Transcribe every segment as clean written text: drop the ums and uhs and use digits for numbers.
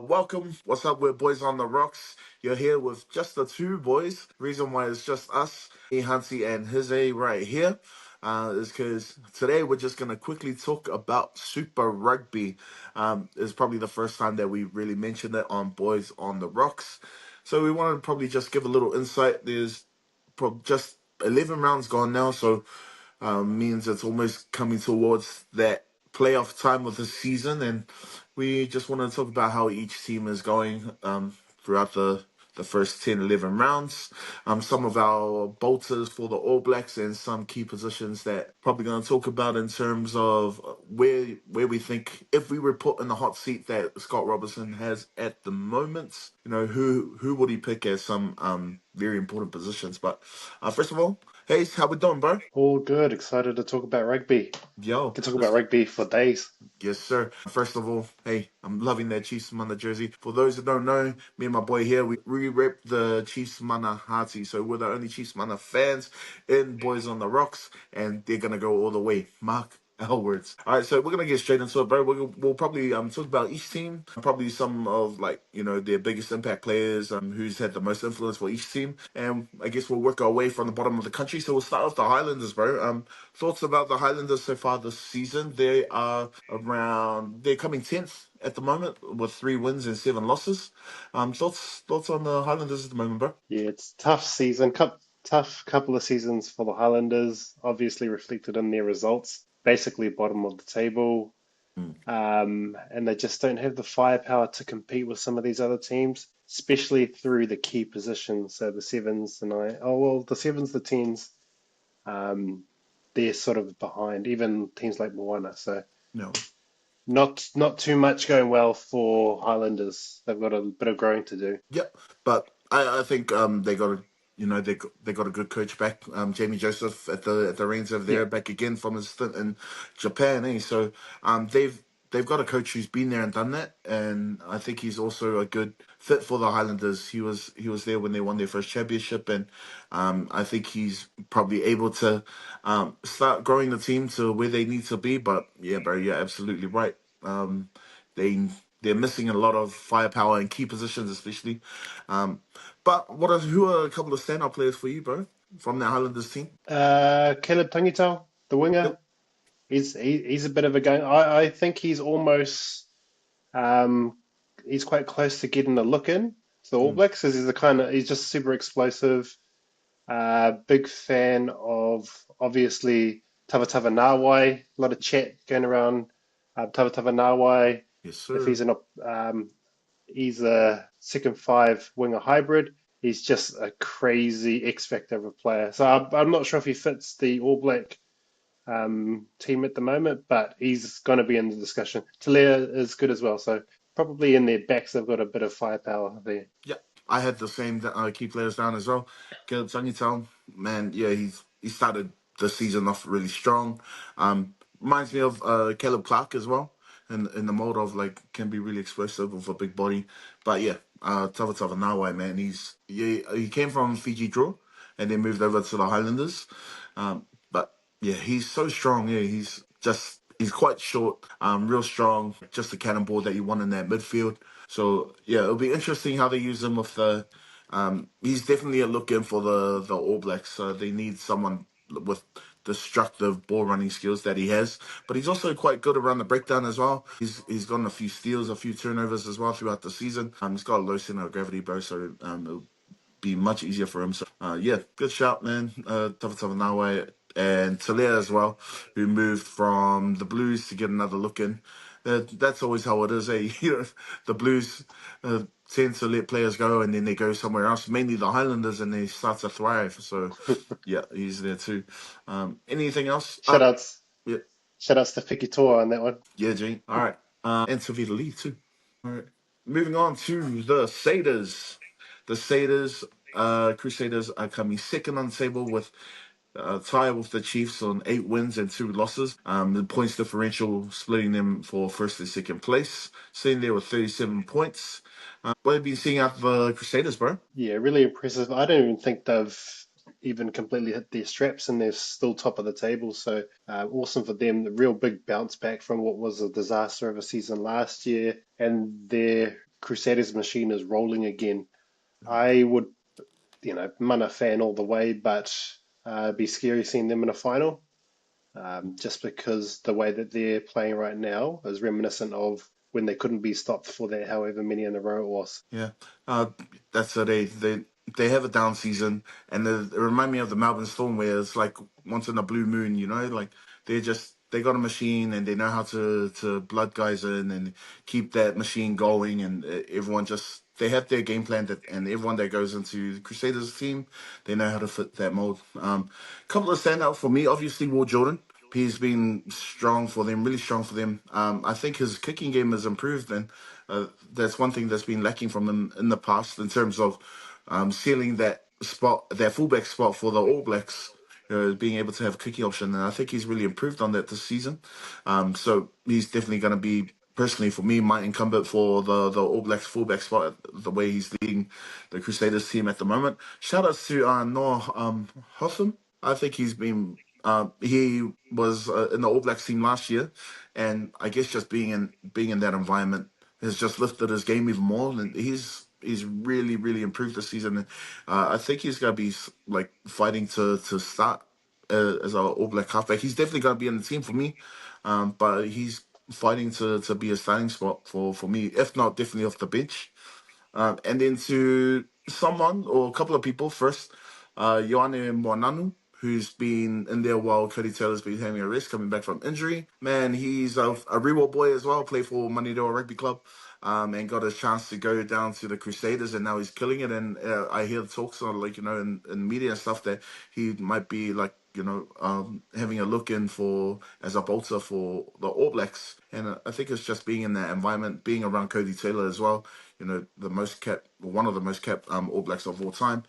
welcome. What's up, we're Boys on the Rocks. You're here with just the two boys. Reason why it's just us, me, Hansi, and Hize right here, is because today we're just going to quickly talk about Super Rugby. It's probably the first time that we really mentioned it on Boys on the Rocks. So we want to probably just give a little insight. There's just 11 rounds gone now, so means it's almost coming towards that playoff time of the season, and we just want to talk about how each team is going throughout the first 10, 11 rounds. Some of our bolters for the All Blacks and some key positions that probably going to talk about in terms of where we think if we were put in the hot seat that Scott Robertson has at the moment, who would he pick as some very important positions. But first of all, hey, how we doing, bro? All good. Excited to talk about rugby. Yo, Can talk about rugby for days. yes, sir. First of all, hey, I'm loving that Chiefs Mana jersey. For those that don't know, me and my boy here, we rep the Chiefs Mana Hearty. So we're the only Chiefs Mana fans in Boys on the Rocks, and they're gonna go all the way. Mark our words. All right, so we're gonna get straight into it, bro. We'll probably talk about each team, probably some of their biggest impact players, who's had the most influence for each team, and I guess we'll work our way from the bottom of the country. So we'll start with the Highlanders, bro. Thoughts about the Highlanders so far this season? They're coming 10th at the moment with 3 wins and 7 losses. Thoughts on the Highlanders at the moment, bro? Yeah, it's tough season. Tough couple of seasons for the Highlanders, obviously reflected in their results. Basically bottom of the table. Hmm. And they just don't have the firepower to compete with some of these other teams, especially through the key positions. So the sevens, the sevens, the tens, they're sort of behind, even teams like Moana. So No. not too much going well for Highlanders. They've got a bit of growing to do. Yep, but I think they got a they got a good coach back. Jamie Joseph at the reins of Yeah. there, back again from his stint in Japan. So they've got a coach who's been there and done that, and I think he's also a good fit for the Highlanders. He was there when they won their first championship, and I think he's probably able to start growing the team to where they need to be. But yeah, bro, you're absolutely right. They they're missing a lot of firepower in key positions, especially. Um, but who are a couple of standout players for you, bro, from the Highlanders team? Caleb Tangitau, the winger, Yep. he's a bit of a gun. I think he's almost um, he's quite close to getting a look in to the All Mm. Blacks because he's just super explosive. Big fan of obviously Tavatava Nawai. A lot of chat going around Tavatava Nawai. Yes, If sir. he's a second five winger hybrid. He's just a crazy X factor of a player. So I'm not sure if he fits the All Black team at the moment, but he's going to be in the discussion. Talia is good as well, so probably in their backs they've got a bit of firepower there. Yeah, I had the same key players down as well. Caleb Sanyitown, man, yeah, he started the season off really strong. Reminds me of Caleb Clark as well, in the mode of like can be really explosive with a big body. But yeah, Tava Nawai, man, he came from Fiji Draw and then moved over to the Highlanders. But yeah, he's so strong. Yeah, he's quite short, real strong, just a cannonball that you want in that midfield. So yeah, it'll be interesting how they use him with the. He's definitely a look in for the All Blacks. So they need someone with destructive ball running skills that he has, but he's also quite good around the breakdown as well. He's gotten a few steals, a few turnovers as well throughout the season. He's got a low center of gravity, bro. So it'll be much easier for him. So yeah, good shout, man. Tava Nawe and Talia as well, who moved from the Blues to get another look in. That's always how it is. Eh? The Blues tend to let players go and then they go somewhere else, mainly the Highlanders, and they start to thrive. So yeah, he's there too. Anything else? Shoutouts, Yeah, shoutouts to Fikitoa on that one. yeah, Gene. All right. And Savita Lee too. All right. Moving on to the Satyrs. The Satyrs, Crusaders are coming second on the table with tie with the Chiefs on 8 wins and 2 losses. The points differential splitting them for first and second place. Sitting there with 37 points. What have you been seeing out of the Crusaders, bro? Yeah, really impressive. I don't even think they've even completely hit their straps and they're still top of the table. So awesome for them. A real big bounce back from what was a disaster of a season last year. And their Crusaders machine is rolling again. I would, Mana fan all the way, but be scary seeing them in a final. Just because the way that they're playing right now is reminiscent of when they couldn't be stopped for that however many in a row it was. Yeah, uh, that's they have a down season, and it remind me of the Melbourne Storm, where it's like once in a blue moon, like they got a machine and they know how to blood guys in and keep that machine going, and everyone just they have their game plan that, and everyone that goes into the Crusaders team, they know how to fit that mold. Couple of standout for me, obviously Will Jordan. He's been strong for them, really strong for them. I think his kicking game has improved, and that's one thing that's been lacking from him in the past in terms of sealing that spot, that fullback spot for the All Blacks. Being able to have a kicking option, and I think he's really improved on that this season. So he's definitely going to be, personally for me, my incumbent for the All Blacks fullback spot. The way he's leading the Crusaders team at the moment. Shout outs to Noah Hotham. I think he was in the All Blacks team last year, and I guess just being in that environment has just lifted his game even more, and he's really really improved this season. I think he's gonna be like fighting to start as our All Black halfback. He's definitely gonna be in the team for me, but he's fighting to be a starting spot for me, if not definitely off the bench. And then to someone or a couple of people first, Ioane Moananu, who's been in there while Cody Taylor's been having a rest, coming back from injury. Man, he's a Rewa boy as well, played for Manerua Rugby Club, and got a chance to go down to the Crusaders, and now he's killing it. And I hear talks on, like, in media and stuff, that he might be like, having a look in for as a bolter for the All Blacks. And I think it's just being in that environment, being around Cody Taylor as well. The most kept, one of the most kept All Blacks of all time.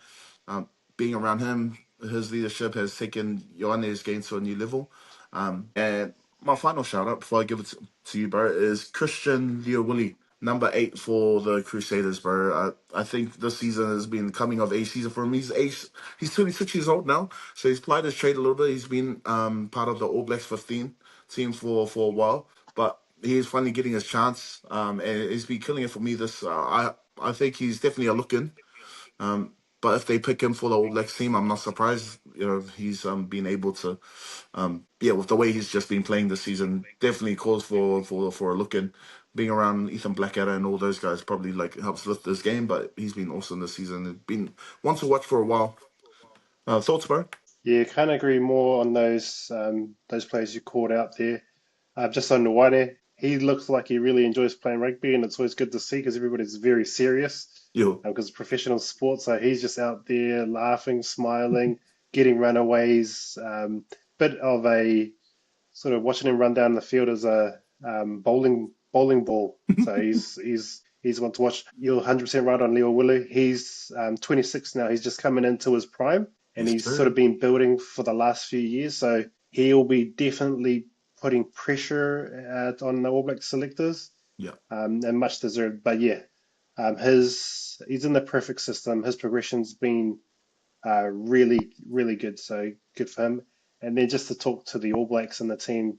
Um, Being around him, his leadership has taken Ioane's game to a new level. And my final shout out before I give it to you, bro, is Christian Leowilli, number 8 for the Crusaders, bro. I think this season has been coming of age season for him. He's 26 years old now, so he's plied his trade a little bit. He's been part of the All Blacks 15 team for a while, but he's finally getting his chance, and he's been killing it for me. I think he's definitely a look in. But if they pick him for the All Blacks team, I'm not surprised. He's been able to, yeah, with the way he's just been playing this season, definitely calls for a look in. Being around Ethan Blackadder and all those guys probably like helps lift this game, but he's been awesome this season. It's been one to watch for a while. Thoughts, bro? Yeah, can't agree more on those players you called out there. Just on Nwane, he looks like he really enjoys playing rugby, and it's always good to see because everybody's very serious Yo, because it's professional sport. So he's just out there laughing, smiling, getting runaways. Bit of a sort of watching him run down the field as a bowling ball. So he's one to watch. You're 100% right on Leo Willie. He's 26 now. He's just coming into his prime, and yes, he's sort sir. of been building for the last few years. So he'll be definitely putting pressure on the All Black selectors, Yeah, and much deserved. But yeah, his he's in the perfect system. His progression's been really, really good. So good for him. And then just to talk to the All Blacks and the team,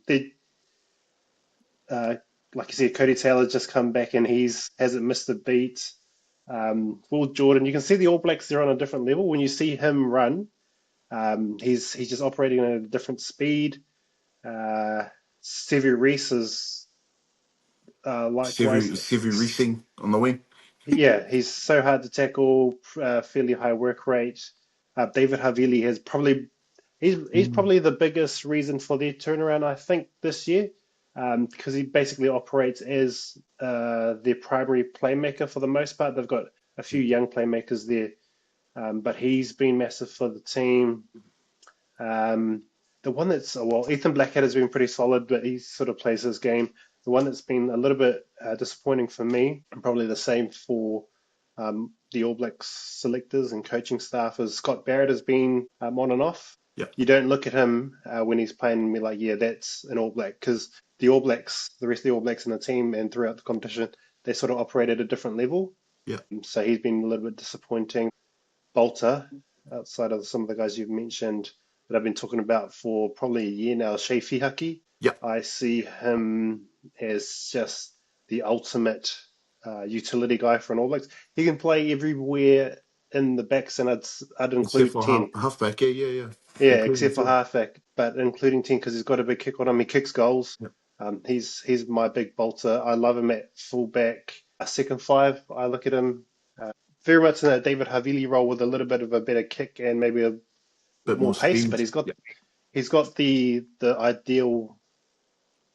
uh, like you said, Cody Taylor's just come back and he's hasn't missed a beat. Will Jordan, you can see the All Blacks, they're on a different level. When you see him run, he's just operating at a different speed. Uh, Stevie Reese is likewise. Sivu Racing on the wing. Yeah, he's so hard to tackle, fairly high work rate. David Havili has probably he's Mm. probably the biggest reason for their turnaround, I think, this year, because he basically operates as their primary playmaker for the most part. They've got a few Yeah, young playmakers there, but he's been massive for the team. Um, the one that's well, Ethan Blackhead has been pretty solid, but he sort of plays his game. The one that's been a little bit disappointing for me, and probably the same for the All Blacks selectors and coaching staff, is Scott Barrett has been on and off. yeah, You don't look at him when he's playing and be like, yeah, that's an All Black, because the All Blacks, the rest of the All Blacks in the team and throughout the competition, they sort of operate at a different level. yeah, So he's been a little bit disappointing. Bolter, outside of some of the guys you've mentioned that I've been talking about for probably a year now, Shea Fihaki. yeah. I see him as just the ultimate. utility guy for an All Blacks. He can play everywhere in the backs, and I'd Except include for 10. halfback, yeah, yeah, yeah, Yeah, including except for two. halfback, but including 10 because he's got a big kick on him. He kicks goals. Yeah, He's my big bolter. I love him at fullback. A second five, I look at him very much in that David Havili role with a little bit of a better kick and maybe a bit more more pace, but speed. Yeah. he's got the ideal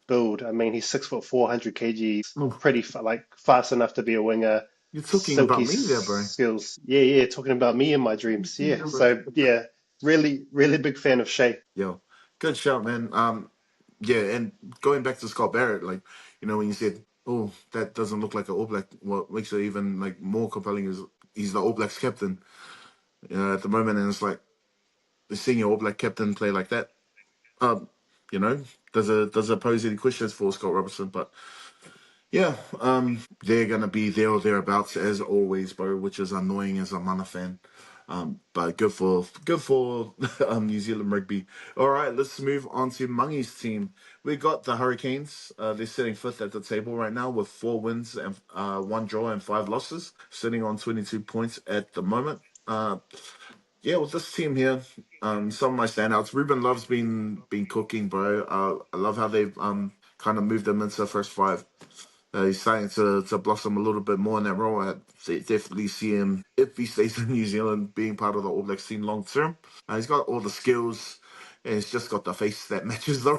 build. I mean, he's 6'4", 100 kg, Oh, pretty like fast enough to be a winger. you're talking Silky about me there, bro. skills. Yeah, yeah. Talking about me and my dreams. Yeah. Yeah, bro. So yeah, really, really big fan of Shea. Yo, good shout, man. Yeah, and going back to Scott Barrett, like, when you said, "Oh, that doesn't look like an All Black," what makes it even like more compelling is he's the All Blacks captain, at the moment, and it's like seeing your All Black captain play like that. Um, you know, does it pose any questions for Scott Robertson? But yeah, they're gonna be there or thereabouts as always, bro, which is annoying as a Mana fan. But good for New Zealand rugby. All right, let's move on to Mungi's team. We got the Hurricanes. They're sitting fifth at the table right now with 4 wins and one draw and 5 losses, sitting on 22 points at the moment. Yeah, with this team here, some of my standouts. Ruben Love's been cooking, bro. I love how they've kind of moved him into the first five. He's starting to blossom a little bit more in that role. I definitely see him, if he stays in New Zealand, being part of the All Blacks team long term. He's got all the skills, and he's just got the face that matches the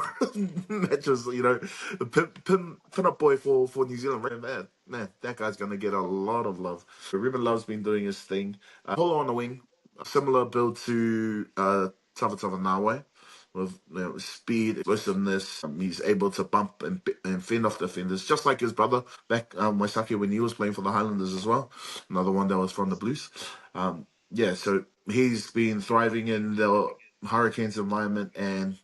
matches. The pin up boy for New Zealand. Man, that guy's gonna get a lot of love. So Ruben Love's been doing his thing. Polo on the wing, a similar build to Tava Nawe with speed, explosiveness. He's able to bump and fend off defenders, just like his brother back Waisake when he was playing for the Highlanders as well. Another one that was from the Blues. Yeah, so he's been thriving in the Hurricanes environment, and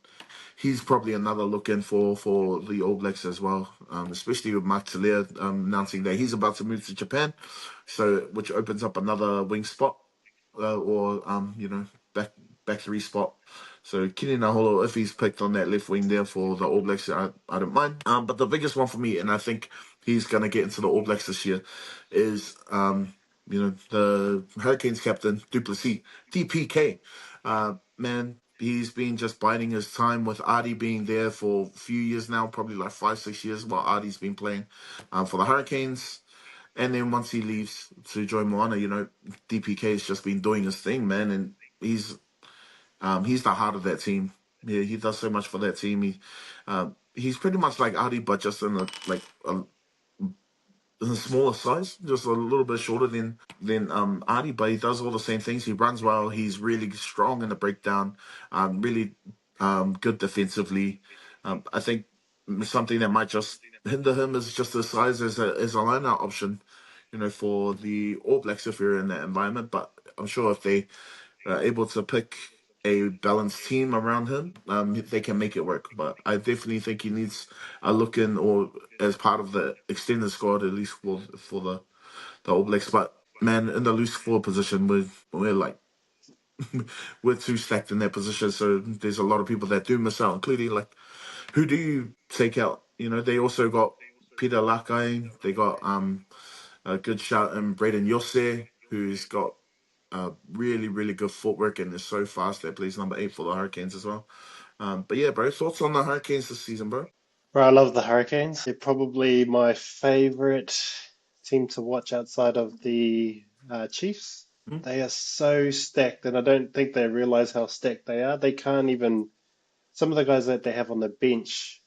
he's probably another look in for the All Blacks as well, especially with Mark Talia announcing that he's about to move to Japan, so which opens up another wing spot or back back three spot. So Kini Naholo, if he's picked on that left wing there for the All Blacks, I don't mind. But the biggest one for me, and I think he's gonna get into the All Blacks this year, is the Hurricanes captain Duplessis, DPK. Man, he's been just biding his time with Artie being there for a few years now, probably like 5, 6 years while Artie's been playing for the Hurricanes. And then once he leaves to join Moana, DPK has just been doing his thing, man, and he's the heart of that team. Yeah, he does so much for that team. He's pretty much like Adi, but just in a smaller size, just a little bit shorter than Adi, but he does all the same things. He runs well. He's really strong in the breakdown. Really good defensively. I think something that might just hinder him is just the size as a lineout option, for the All Blacks if you're in that environment. But I'm sure if they able to pick a balanced team around him, they can make it work. But I definitely think he needs a look in or as part of the extended squad at least for the All Blacks. But man, in the loose forward position, we're like we're too stacked in that position. So there's a lot of people that do miss out, including like who do you take out? They also got Peter Lakai. They got a good shout in Braden Yosse, who's got really, really good footwork and is so fast that plays number 8 for the Hurricanes as well. But yeah, bro, thoughts on the Hurricanes this season, bro? Bro, I love the Hurricanes. They're probably my favorite team to watch outside of the Chiefs. Hmm? They are so stacked, and I don't think they realize how stacked they are. They can't even. Some of the guys that they have on the bench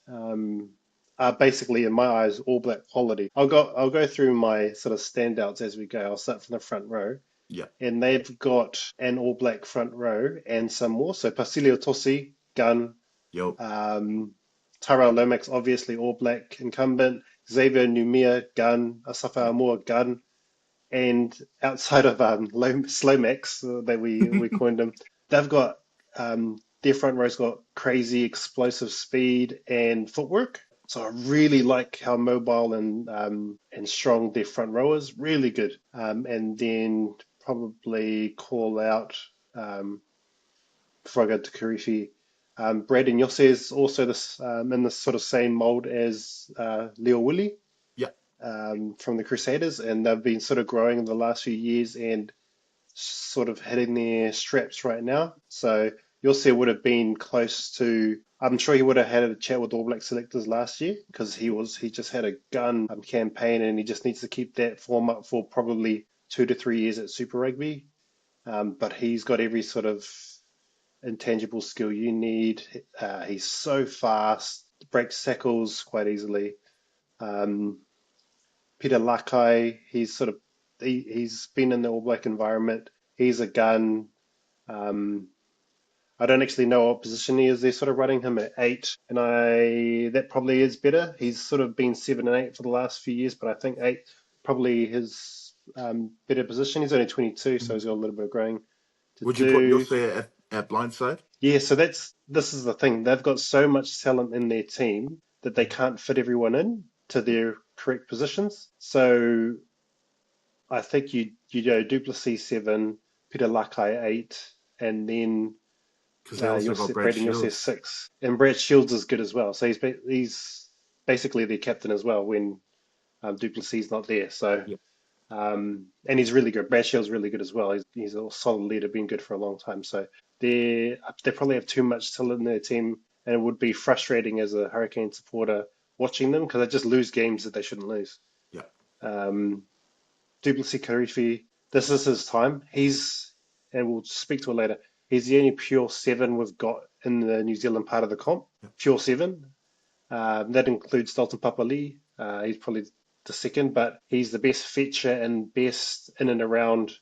are basically, in my eyes, all black quality. I'll go through my sort of standouts as we go. I'll start from the front row, Yeah. and they've got an all black front row and some more. So Pasilio Tosi, gun. Yo. Um, Tyrell Lomax, obviously all black incumbent. Xavier Numia, gun. Asafa Yeah. Amor, gun. And outside of Slomax, that we coined him, they've got their front row's got crazy explosive speed and footwork. So I really like how mobile and strong their front row is. Really good. And then probably call out before I go to Karifi. Brad Inyose is also this in this sort of same mold as Leo Willie. Yeah. from the Crusaders, and they've been sort of growing in the last few years and sort of hitting their straps right now. So Yossi would have been close to. I'm sure he would have had a chat with All Black selectors last year because he just had a gun campaign and he just needs to keep that form up for probably 2 to 3 years at Super Rugby. But he's got every sort of intangible skill you need. He's so fast, breaks tackles quite easily. Um, Peter Lakai, he's been in the All Black environment. He's a gun. Um, I don't actually know what position he is. They're sort of running him at 8, and I that probably is better. He's sort of been 7 and 8 for the last few years, but I think 8 probably his better position. He's only 22, so Mhm. he's got a little bit of growing to Would you put do. Yossi at blindside? Yeah, so this is the thing. They've got so much talent in their team that they can't fit everyone in to their correct positions. So I think you go Duplessis 7, Peter Lakai 8, and then Because they also got Brad Braden you'll say Shields. 6. And Brad Shields is good as well. So he's basically their captain as well when Duplessis not there. So Yeah, and he's really good. Brad Shields really good as well. He's a solid leader, been good for a long time. So they probably have too much talent in their team, and it would be frustrating as a Hurricane supporter watching them because they just lose games that they shouldn't lose. yeah. Um, Duplessis Karifi, this is his time. And we'll speak to it later. He's the only pure 7 we've got in the New Zealand part of the comp. Pure 7. That includes Dalton Papali. He's probably the second, but he's the best fetcher and best in and around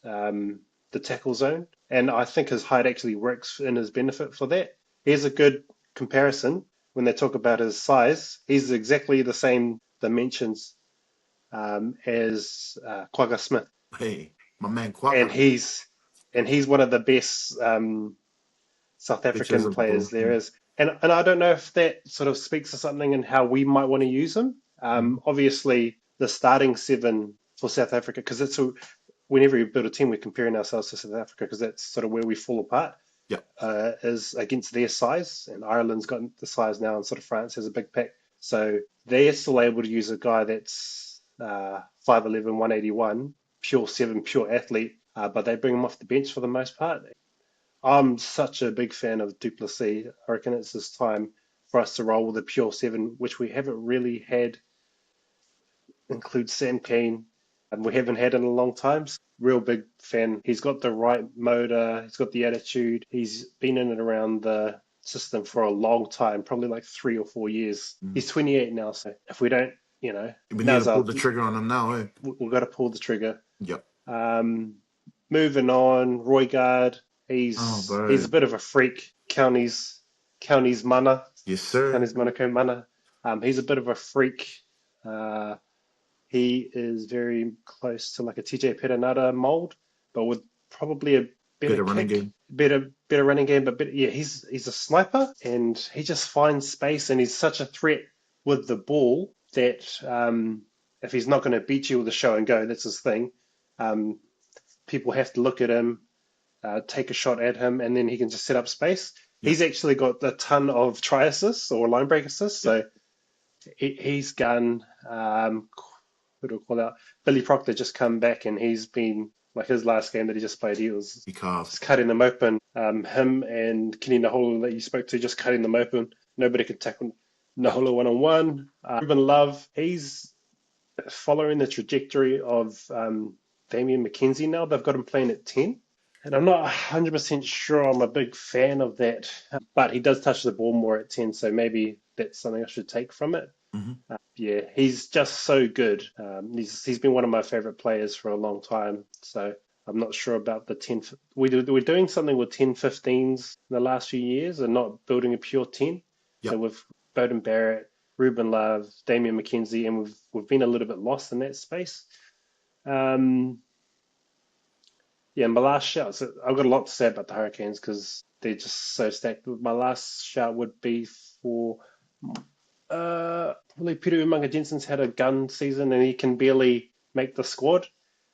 the tackle zone. And I think his height actually works in his benefit for that. Here's a good comparison when they talk about his size. He's exactly the same dimensions as Quagga Smith, Hey, my man and Quagga. he's one of the best South Pictures African of the players ball. there is. And I don't know if that sort of speaks to something in how we might want to use him. Mm-hmm. Obviously, the starting 7 for South Africa, because whenever we build a team, we're comparing ourselves to South Africa because that's sort of where we fall apart. Yeah, Is against their size, and Ireland's got the size now, and sort of France has a big pack. So they're still able to use a guy that's 5'11", 181, pure 7, pure athlete, but they bring him off the bench for the most part. I'm such a big fan of Duplessis. I reckon it's this time for us to roll with a pure 7, which we haven't really had, include Sam Keane, and we haven't had in a long time. So real big fan. He's got the right motor, he's got the attitude, he's been in and around the system for a long time, probably like 3 or 4 years. mm. He's 28 now, so if we don't, We need to now's pull our, the trigger on him now, eh? we've got to pull the trigger. Yep. Um, Moving on, Roy Guard. Oh, He's bro. a bit of a freak. Counties mana, Yes, sir. Counties Manukau mana. He's a bit of a freak. Uh, he is very close to like a TJ Perenara mold, but with probably a better Bit of running kick, game. better running game, but better, yeah, he's a sniper and he just finds space and he's such a threat with the ball that if he's not going to beat you with a show and go, that's his thing. Um, People have to look at him, take a shot at him, and then he can just set up space. Yeah. He's actually got a ton of try assists or line break assists, Yeah. so he's gun. Who do we call out? Billy Proctor just come back, and he's been like his last game that he just played. He was He carved. just cutting them open. Him and Kenny Naholo that you spoke to, just cutting them open. Nobody could tackle Yeah. Naholo one on one. Ruben Love, he's following the trajectory of Damian McKenzie now. They've got him playing at 10. And I'm not 100% sure I'm a big fan of that, but he does touch the ball more at 10, so maybe that's something I should take from it. Mm-hmm. Yeah, he's just so good. He's been one of my favorite players for a long time, so I'm not sure about the 10. We're doing something with 10-15s in the last few years and not building a pure 10. Yeah. So with Bowden Barrett, Ruben Love, Damian McKenzie, and we've been a little bit lost in that space. Yeah, my last shout. So I've got a lot to say about the Hurricanes because they're just so stacked. My last shout would be for probably Peter Umaga Jensen's had a gun season and he can barely make the squad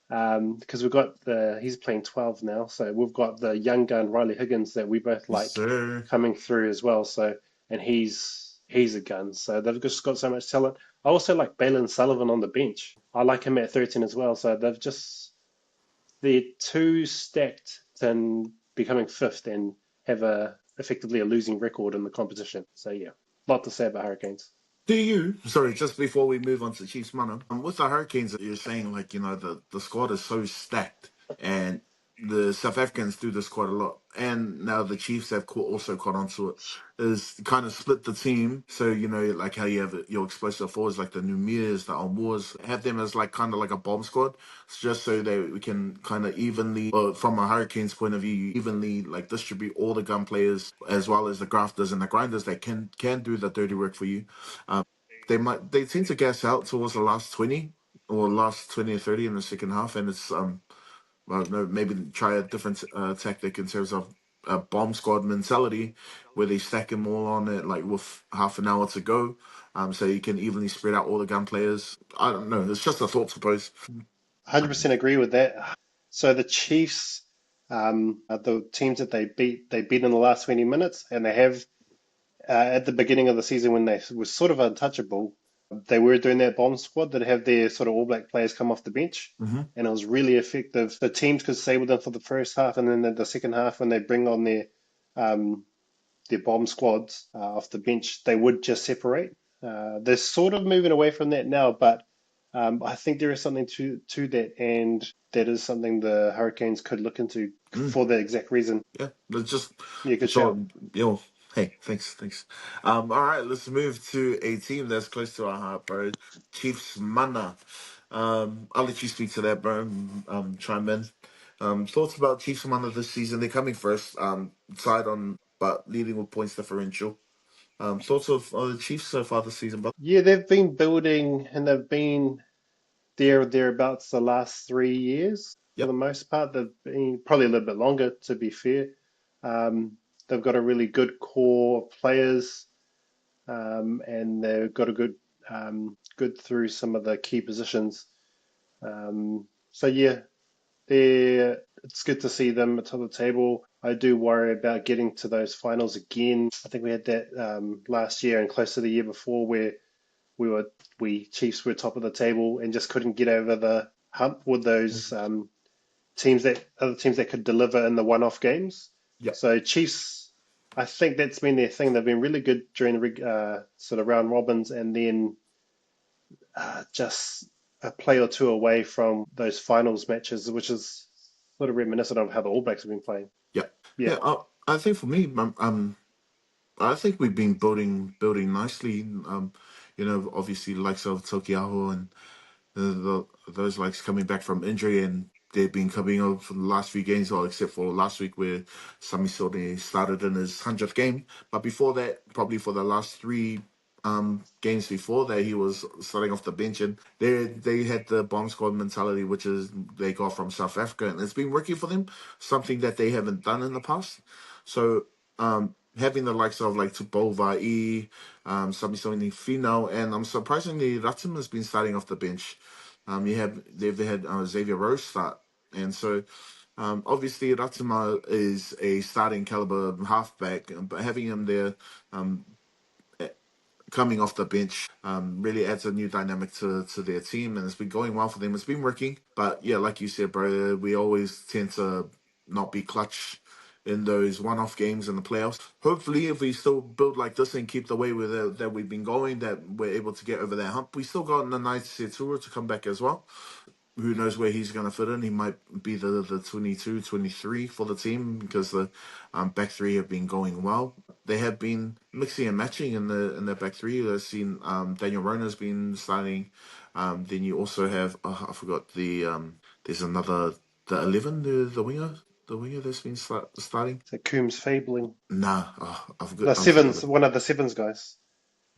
because we've got he's playing 12 now, so we've got the young gun Riley Higgins that we both Yes, like sir. coming through as well. So and he's He's a gun. So they've just got so much talent. I also like Balin Sullivan on the bench. I like him at 13 as well. So they're too stacked and becoming fifth and have effectively a losing record in the competition. So yeah, a lot to say about Hurricanes. Do you? Sorry, just before we move on to Chiefs Mana, with the Hurricanes, you're saying like the squad is so stacked, and the South Africans do this quite a lot, and now the Chiefs have also caught onto it. Is kind of split the team, so like how you have your explosive forwards like the Numirs, the Almours, have them as like kind of like a bomb squad, just so that we can kind of evenly, from a Hurricanes point of view, evenly like distribute all the gun players as well as the grafters and the grinders that can do the dirty work for you. They tend to gas out towards the last 20 or last 20 or 30 in the second half, and it's well, no, maybe try a different tactic in terms of a bomb squad mentality where they stack them all on it like with half an hour to go, so you can evenly spread out all the gun players. I don't know, it's just a thought, suppose. 100% agree with that. So the Chiefs, the teams that they beat in the last 20 minutes, and they have at the beginning of the season when they were sort of untouchable, they were doing that bomb squad that have their sort of All Black players come off the bench, Hmm. and it was really effective. The teams could stay with them for the first half, and then the second half when they bring on um, their bomb squads off the bench, they would just separate. They're sort of moving away from that now, but I think there is something to that, and that is something the Hurricanes could look into Mm, for the exact reason. yeah, let's just Yeah, good shout. so hey, thanks. All right, let's move to a team that's close to our heart, bro. Chiefs Mana. I'll let you speak to that, bro. Chime in. Thoughts about Chiefs Mana this season? They're coming first, tied on, but leading with points differential. Thoughts of the Chiefs so far this season, brother? Yeah, they've been building and they've been thereabouts the last 3 years for the Yep. most part. They've been probably a little bit longer, to be fair. They've got a really good core of players, and they've got a good through some of the key positions. So yeah, it's good to see them at the top of the table. I do worry about getting to those finals again. I think we had that last year and close to the year before where we were we Chiefs were top of the table and just couldn't get over the hump with those other teams that could deliver in the one-off games. Yep. So Chiefs, I think that's been their thing. They've been really good during the sort of round robins, and then just a play or two away from those finals matches, which is sort of reminiscent of how the All Blacks have been playing. Yep. Yeah, Yeah. I think for me, I think we've been building nicely. Obviously, the likes of Tokiaho and those likes coming back from injury, and they've been coming over for the last few games, well, except for last week where Sami Sone started in his 100th game. But before that, probably for the last three games before that, he was starting off the bench, and they had the bomb squad mentality, which is they got from South Africa, and it's been working for them, something that they haven't done in the past. So having the likes of like Tupova E, Samisoni Fino, and surprisingly Ratim has been starting off the bench. They've had Xavier Rose start, and so obviously Ratima is a starting caliber halfback, but having him there coming off the bench really adds a new dynamic to their team, and it's been going well for them. It's been working, but yeah, like you said, bro, we always tend to not be clutch in those one-off games in the playoffs. Hopefully, if we still build like this and keep the way that we've been going, that we're able to get over that hump. We still got a nice Setura to come back as well. Who knows where he's going to fit in? He might be the 22, 23 for the team because the back three have been going well. They have been mixing and matching in the back three. I've seen Daniel Rona's been starting. Then you also have I forgot there's another the 11 the winger that's been starting. so Coombs Fabling, Nah, the I forgot sevens, it. one of the sevens guys,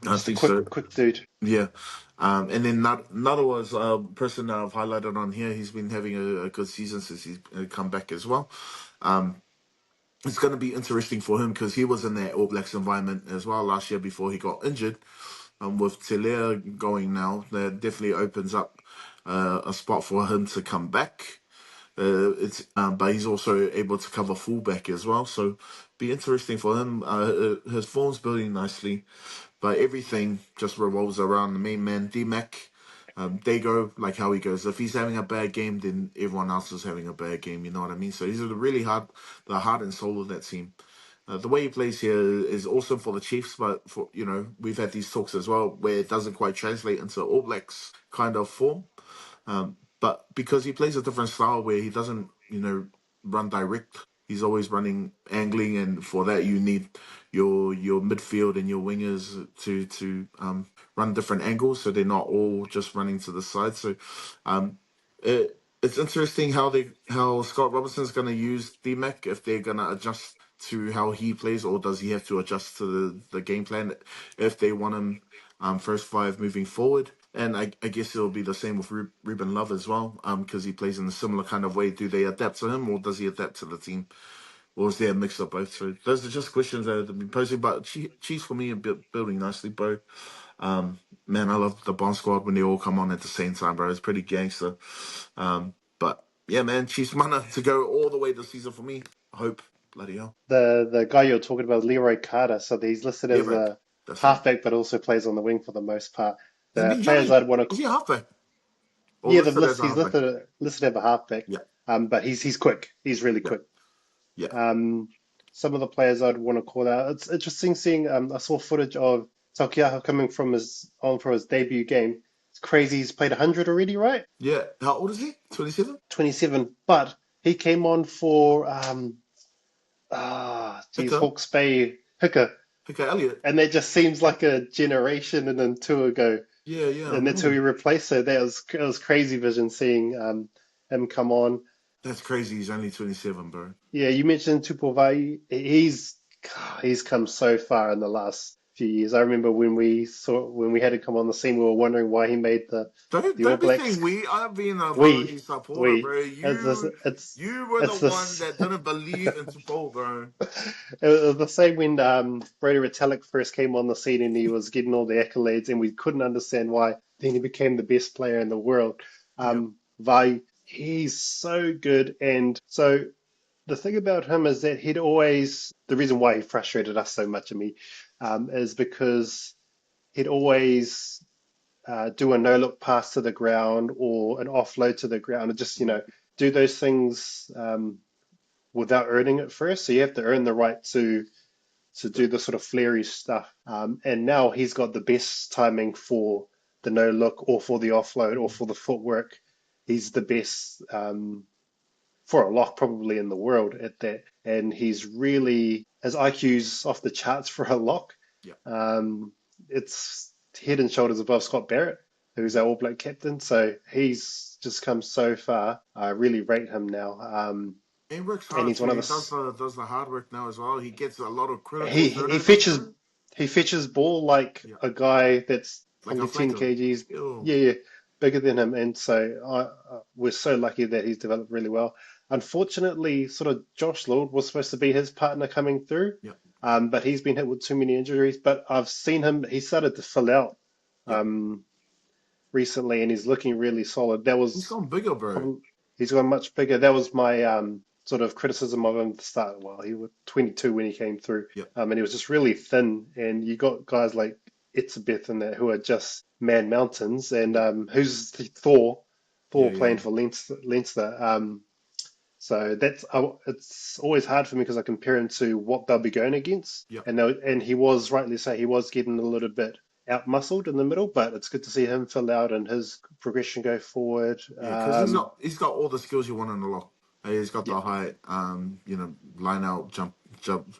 I just a think so. quick dude. Yeah. And then Nada was a person that I've highlighted on here. He's been having a good season since he's come back as well. It's going to be interesting for him because he was in that All Blacks environment as well last year before he got injured. With Telea going now, that definitely opens up a spot for him to come back. It's but he's also able to cover fullback as well, so be interesting for him. His form's building nicely. but everything just revolves around the main man, D-Mac. They go like how he goes. If he's having a bad game, then everyone else is having a bad game. You know what I mean? So he's the heart and soul of that team. The way he plays here is awesome for the Chiefs, but for we've had these talks as well where it doesn't quite translate into All Blacks kind of form. But because he plays a different style where he doesn't, run direct, he's always running angling, and for that you need your midfield and your wingers to run different angles, so they're not all just running to the side. So, it's interesting how Scott Robinson's going to use DMAC, if they're going to adjust to how he plays, or does he have to adjust to the game plan if they want him first five moving forward. And I guess it'll be the same with Ruben Love as well, because he plays in a similar kind of way. Do they adapt to him, or does he adapt to the team, or is there a mix of both? So those are just questions that have been posing. But Chiefs for me are building nicely, bro. Man, I love the Bond Squad when they all come on at the same time, bro. It's pretty gangster. But yeah, man, Chiefs mana to go all the way this season for me. I hope, bloody hell. The guy you're talking about, Leroy Carter, so he's listed Yeah, as bro. a That's right. halfback, but also plays on the wing for the most part. He's The been players Johnny. I'd want to, Is he a halfback or yeah, the listed list as a he's halfback? listed as a halfback, Yeah, but he's quick. He's really yeah, quick. yeah. Um, some of the players I'd want to call out. It's interesting seeing. I saw footage of Takiaho coming from his debut game. It's crazy. He's played 100 already, right? Yeah. How old is he? 27? 27. But he came on for Okay. Hawke's Bay Hooker, Okay, Elliot. and that just seems like a generation and then two ago, Yeah, yeah, I and that's who remember. he replaced. So that was crazy vision seeing him come on. That's crazy. He's only 27, bro. Yeah, you mentioned Tupuvai. He's come so far in the last few years. I remember when we had him come on the scene, we were wondering why he made Don't the All don't be Blacks. saying we. I'm being a We Maori supporter, we bro. it's this, You were the it's one this that didn't believe in football, bro. it was the same when Brady Retallick first came on the scene and he was getting all the accolades and we couldn't understand why. Then he became the best player in the world. Yep. Vai, he's so good, and so the thing about him is that the reason why he frustrated us so much, is because he'd always do a no look pass to the ground or an offload to the ground and just, do those things without earning it first. So you have to earn the right to do Yep. the sort of flary stuff. And now he's got the best timing for the no look or for the offload or for the footwork. He's the best for a lock probably in the world at that. And his IQ's off the charts for a lock. Yep. Um, it's head and shoulders above Scott Barrett, who's our All Black captain. So he's just come so far. I really rate him now. He works And hard he's too. one of He the does the hard work now as well. He gets a lot of critical he turnovers, fetches bro. he fetches ball like Yeah. a guy that's Like a probably 10 flanker. kgs, Ew. yeah, yeah, bigger than him. And so we're so lucky that he's developed really well. Unfortunately, sort of Josh Lord was supposed to be his partner coming through, Yep. but he's been hit with too many injuries. But I've seen him; he started to fill out Yep. um, recently, and he's looking really solid. That He's was gone bigger, bro. probably he's gone much bigger. That was my sort of criticism of him at the start. Well, he was 22 when he came through, Yep. and he was just really thin. And you got guys like Itzebeth and that who are just man mountains. And Yep. who's the Thor? Yeah, Thor yeah, playing for Leinster. So it's always hard for me because I compare him to what they'll be going against, yep. and he was rightly so he was getting a little bit out muscled in the middle, but it's good to see him fill out and his progression go forward. Yeah, because he's got all the skills you want in the lock. He's got Yeah, the height, line out, jump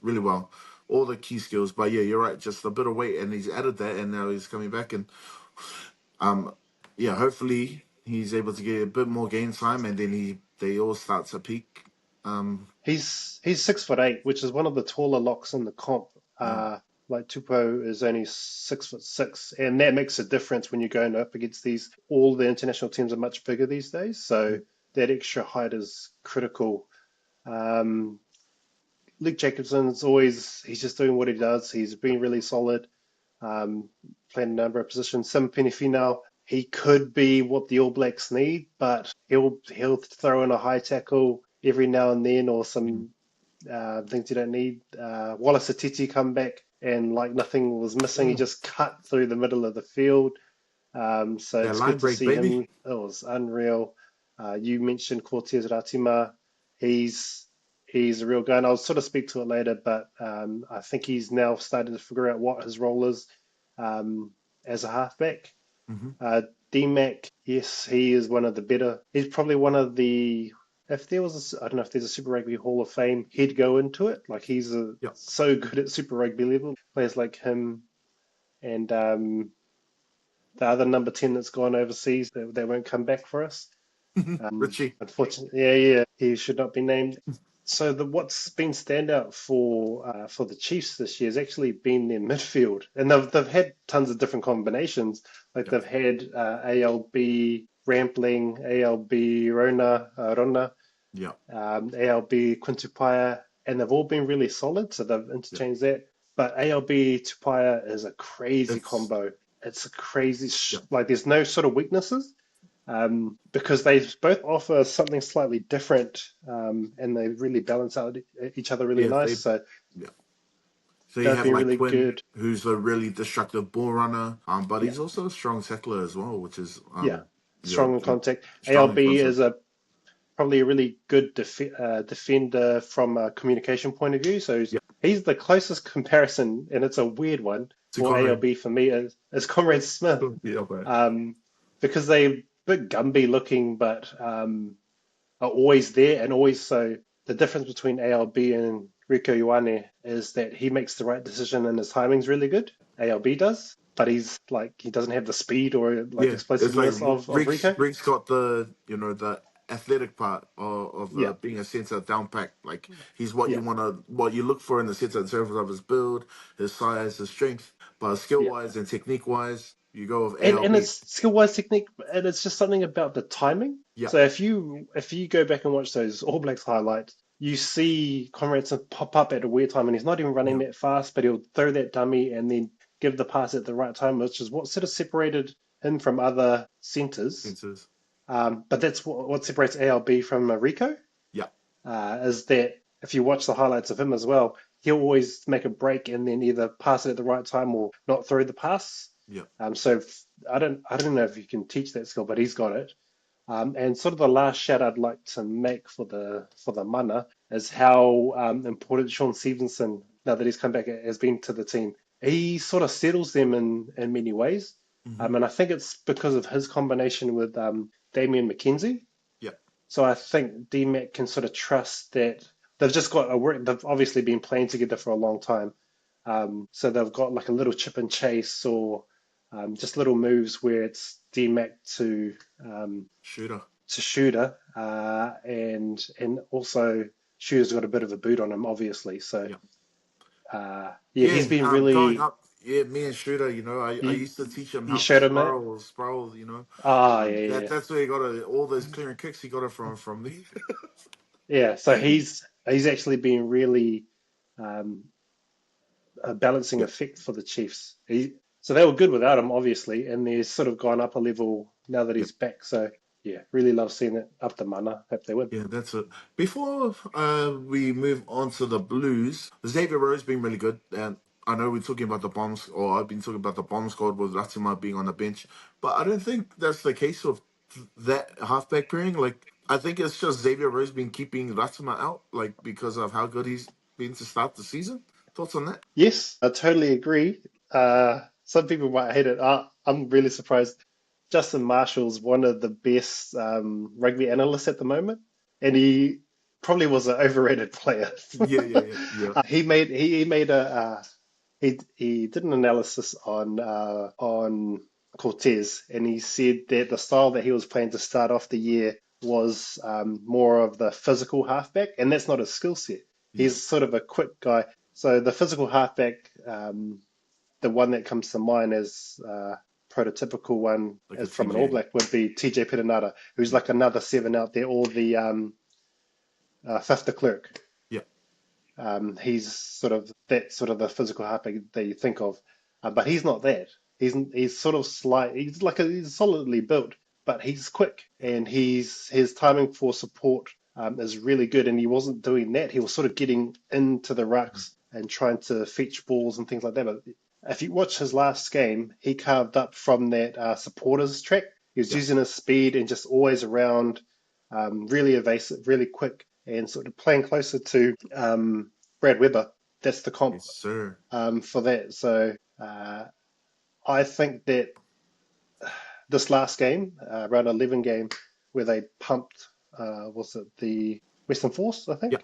really well, all the key skills. But yeah, you're right. Just a bit of weight, and he's added that, and now he's coming back, and um, yeah, hopefully he's able to get a bit more game time, and then they all start to peak. he's 6'8", which is one of the taller locks in the comp. Wow. Like Tupou is only 6'6", and that makes a difference when you're going up against these. All the international teams are much bigger these days, so that extra height is critical. Um, Luke Jacobson's he's just doing what he does. He's been really solid, playing a number of positions. Sim Penifino, he could be what the All Blacks need, but he'll throw in a high tackle every now and then or some things you don't need. Wallace Atiti come back. and like nothing was missing. He Oh, just cut through the middle of the field. So yeah, it's line good to break, see baby. him. It was unreal. You mentioned Cortez Ratima. He's he's a real guy, and I'll sort of speak to it later, but I think he's now started to figure out what his role is um, as a halfback. Hmm. Uh, DMAC, yes, he is one of the better. He's probably one of the. If there was, I don't know if there's a Super Rugby Hall of Fame, he'd go into it. Like he's Yeah. so good at Super Rugby level. Players like him and the other number 10 that's gone overseas, they won't come back for us. Richie. Unfortunately, yeah, he should not be named. So what's been standout for the Chiefs this year has actually been their midfield, and they've had tons of different combinations. Like Yeah. they've had ALB Rampling, ALB Rona, Yeah. ALB Quintupaya, and they've all been really solid. So they've Yeah. interchanged that. But ALB Tupaya is a crazy It's combo. It's a crazy yeah. like there's no sort of weaknesses because they both offer something slightly different, and they really balance out each other really Yeah. nice. They So yeah. So you they've have been like really Quinn, good. who's a really destructive ball runner, but Yeah, he's also a strong tackler as well, which is yeah, you're strong in you're contact. strong in ALB concept. is a probably a really good defender from a communication point of view. So Yeah. he's the closest comparison, and it's a weird one To for Conrad. ALB for me is Conrad Smith, Yeah, but um, because they bit Gumby looking, but are always there and always so. The difference between ALB and Rico Ioane is that he makes the right decision and his timing's really good. ALB does, but he's like he doesn't have the speed or like yeah, it's like explosiveness of Rick's Rico. Rick's got the the athletic part of Yeah, being a center down pack. Like he's what yeah, you what you look for in the center in terms of his build, his size, his strength. But skill yeah. wise and technique wise, you go with And ALB. it's skill wise technique, and it's just something about the timing. Yeah, So if you go back and watch those All Blacks highlights, you see Conradson pop up at a weird time, and he's not even running yeah, that fast, but he'll throw that dummy and then give the pass at the right time, which is what sort of separated him from other centers. centers. But that's what separates ALB from Rico, Yeah, is that if you watch the highlights of him as well, he'll always make a break and then either pass it at the right time or not throw the pass. yeah, So I don't know if you can teach that skill, but he's got it. And sort of the last shout I'd like to make for the mana is how important Sean Stevenson, now that he's come back, has been to the team. He sort of settles them in many ways, hmm, and I think it's because of his combination with Damien McKenzie. yeah, So I think DMAC can sort of trust that they've just got a work. They've obviously been playing together for a long time, so they've got like a little chip and chase or just little moves where it's DMAC um, shooter. to Shooter, and also Shooter's got a bit of a boot on him, obviously. So Yeah. yeah, he's Yeah, been growing really. up, yeah, me and Shooter, I You, used to teach him you how to showed him it. spiral, Ah, yeah, yeah, yeah. that's where he got it. All those clearing kicks, he got it from me. Yeah, so he's actually been really um, a balancing Yeah, effect for the Chiefs. So they were good without him, obviously, and they've sort of gone up a level now that yeah, he's back. So yeah, really love seeing it up the mana. Hope they win. yeah. That's it. Before we move on to the Blues, Xavier Rose been really good, and I know we're talking about the bombs, or I've been talking about the bomb squad with Latima being on the bench, but I don't think that's the case of that halfback pairing. Like, I think it's just Xavier Rose been keeping Latima out, like because of how good he's been to start the season. Thoughts on that? Yes, I totally agree. Some people might hate it. I'm really surprised. Justin Marshall's one of the best rugby analysts at the moment, and he probably was an overrated player. Yeah, yeah, yeah, yeah. He made a he did an analysis on Cortez, and he said that the style that he was playing to start off the year was more of the physical halfback, and that's not his skill set. Yeah, He's sort of a quick guy. So the physical halfback, the one that comes to mind as prototypical one like a as from an All TJ. Black would be TJ Perenara, who's Yeah, like another seven out there, or the fifth de Klerk. yeah, He's sort of the physical halfback that you think of, but he's not that. He's sort of slight. He's solidly built, but he's quick yeah, and his timing for support is really good. And he wasn't doing that. He was sort of getting into the rucks and trying to fetch balls and things like that. But if you watch his last game, he carved up from that supporters track. He was Yeah. using his speed and just always around, really evasive, really quick, and sort of playing closer to Brad Weber. That's the comp Yes, sir. for that. So I think that this last game, round 11 game, where they pumped, was it the Western Force, I Yeah. think?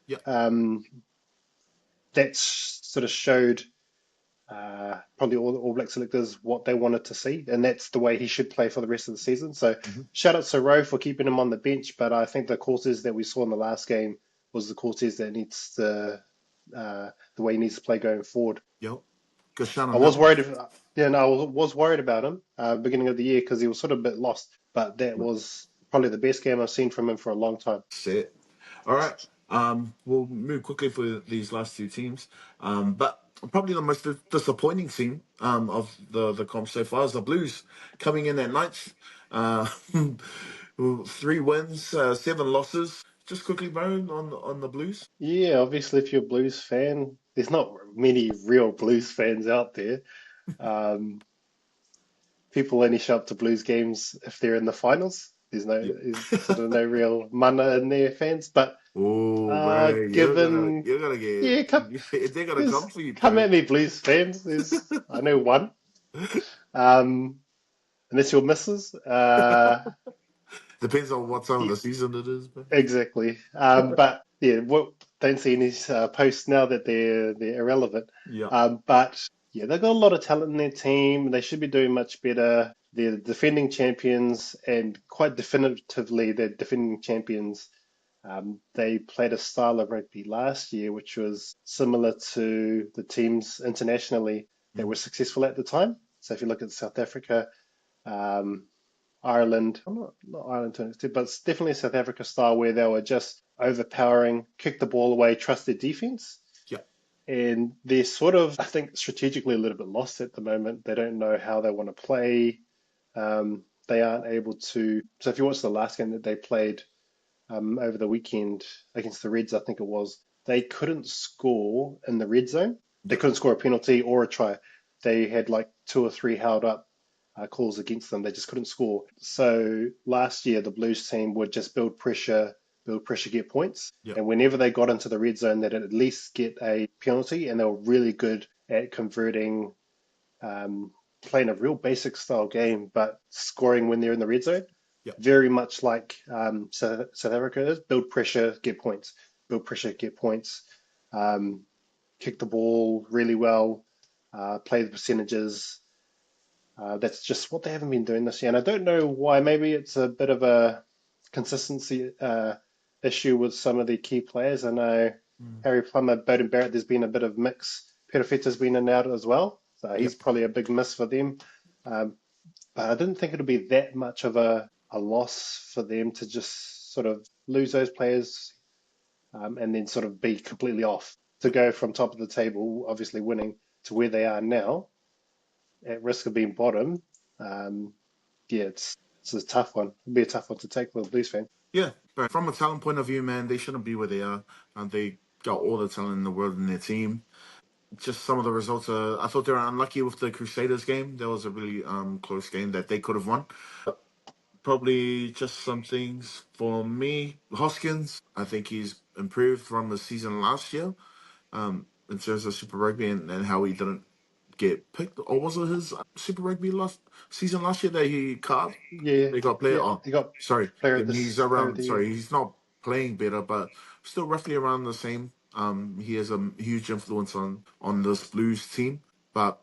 Yeah. Um, that sort of showed probably all the All Black selectors what they wanted to see, and that's the way he should play for the rest of the season. So Hmm. shout out to Rowe for keeping him on the bench, but I think the Cortez that we saw in the last game was the Cortez that needs to, the way he needs to play going forward. Yo. Good shout I on that was one. worried, yeah, no, I was worried about him beginning of the year because he was sort of a bit lost, but that Yeah. was probably the best game I've seen from him for a long time. That's it. All right. We'll move quickly for these last two teams. But probably the most disappointing team of the comp so far is the Blues, coming in at ninth. Uh, 3 wins, 7 losses. Just quickly, bro, on the Blues. Yeah, obviously, if you're a Blues fan, there's not many real Blues fans out there. Um, People only show up to Blues games if they're in the finals. Yeah. There's sort of no real mana in their fans. But Oh, bro, given, you're gonna yeah, get they're gonna come for you, come bro. at me, Blues fans. I know one. Um, Unless you're misses. Depends on what time of Yeah, the season it is, bro. exactly. But yeah, don't see any posts now that they're irrelevant. Yeah. But yeah, they've got a lot of talent in their team. They should be doing much better. They're defending champions, and quite definitively, they're defending champions. They played a style of rugby last year, which was similar to the teams internationally that Mm. were successful at the time. So if you look at South Africa, um, Ireland, not Ireland to an extent, but it's definitely a South Africa style where they were just overpowering, kick the ball away, trust their defense. Yeah. And they're sort of, I think, strategically a little bit lost at the moment. They don't know how they want to play. They aren't able to. So if you watch the last game that they played over the weekend against the Reds, I think it was, they couldn't score in the red zone. They Yeah. couldn't score a penalty or a try. They had like two or three held up calls against them. They just couldn't score. So last year, the Blues team would just build pressure, get points. Yeah. And whenever they got into the red zone, they'd at least get a penalty. And they were really good at converting, um, playing a real basic style game, but scoring when they're in the red zone. Yeah. Very much like South Africa is: build pressure, get points. Build pressure, get points. Um, Kick the ball really well. Play the percentages. That's just what they haven't been doing this year. And I don't know why. Maybe it's a bit of a consistency issue with some of the key players. I know Mm. Harry Plummer, Beauden Barrett, there's been a bit of mix. Perofeta's been in and out as well. So Yeah. he's probably a big miss for them. Um, but I didn't think it would be that much of a loss for them to just sort of lose those players, and then sort of be completely off. To go from top of the table, obviously winning, to where they are now, at risk of being bottom. Um, yeah, it's a tough one. It'll be a tough one to take for a Blues fan. Yeah. But from a talent point of view, man, they shouldn't be where they are, and they got all the talent in the world in their team. Just some of the results. I thought they were unlucky with the Crusaders game. That was a really close game that they could have won. Probably just some things for me. Hoskins, I think he's improved from the season last year, in terms of Super Rugby and how he didn't get picked. Or was it his Super Rugby last season last year that he carved? Yeah, They got player. yeah. Oh, He got sorry. He's player of around. the year. Sorry, he's not playing better, but still roughly around the same. He has a huge influence on this Blues team. But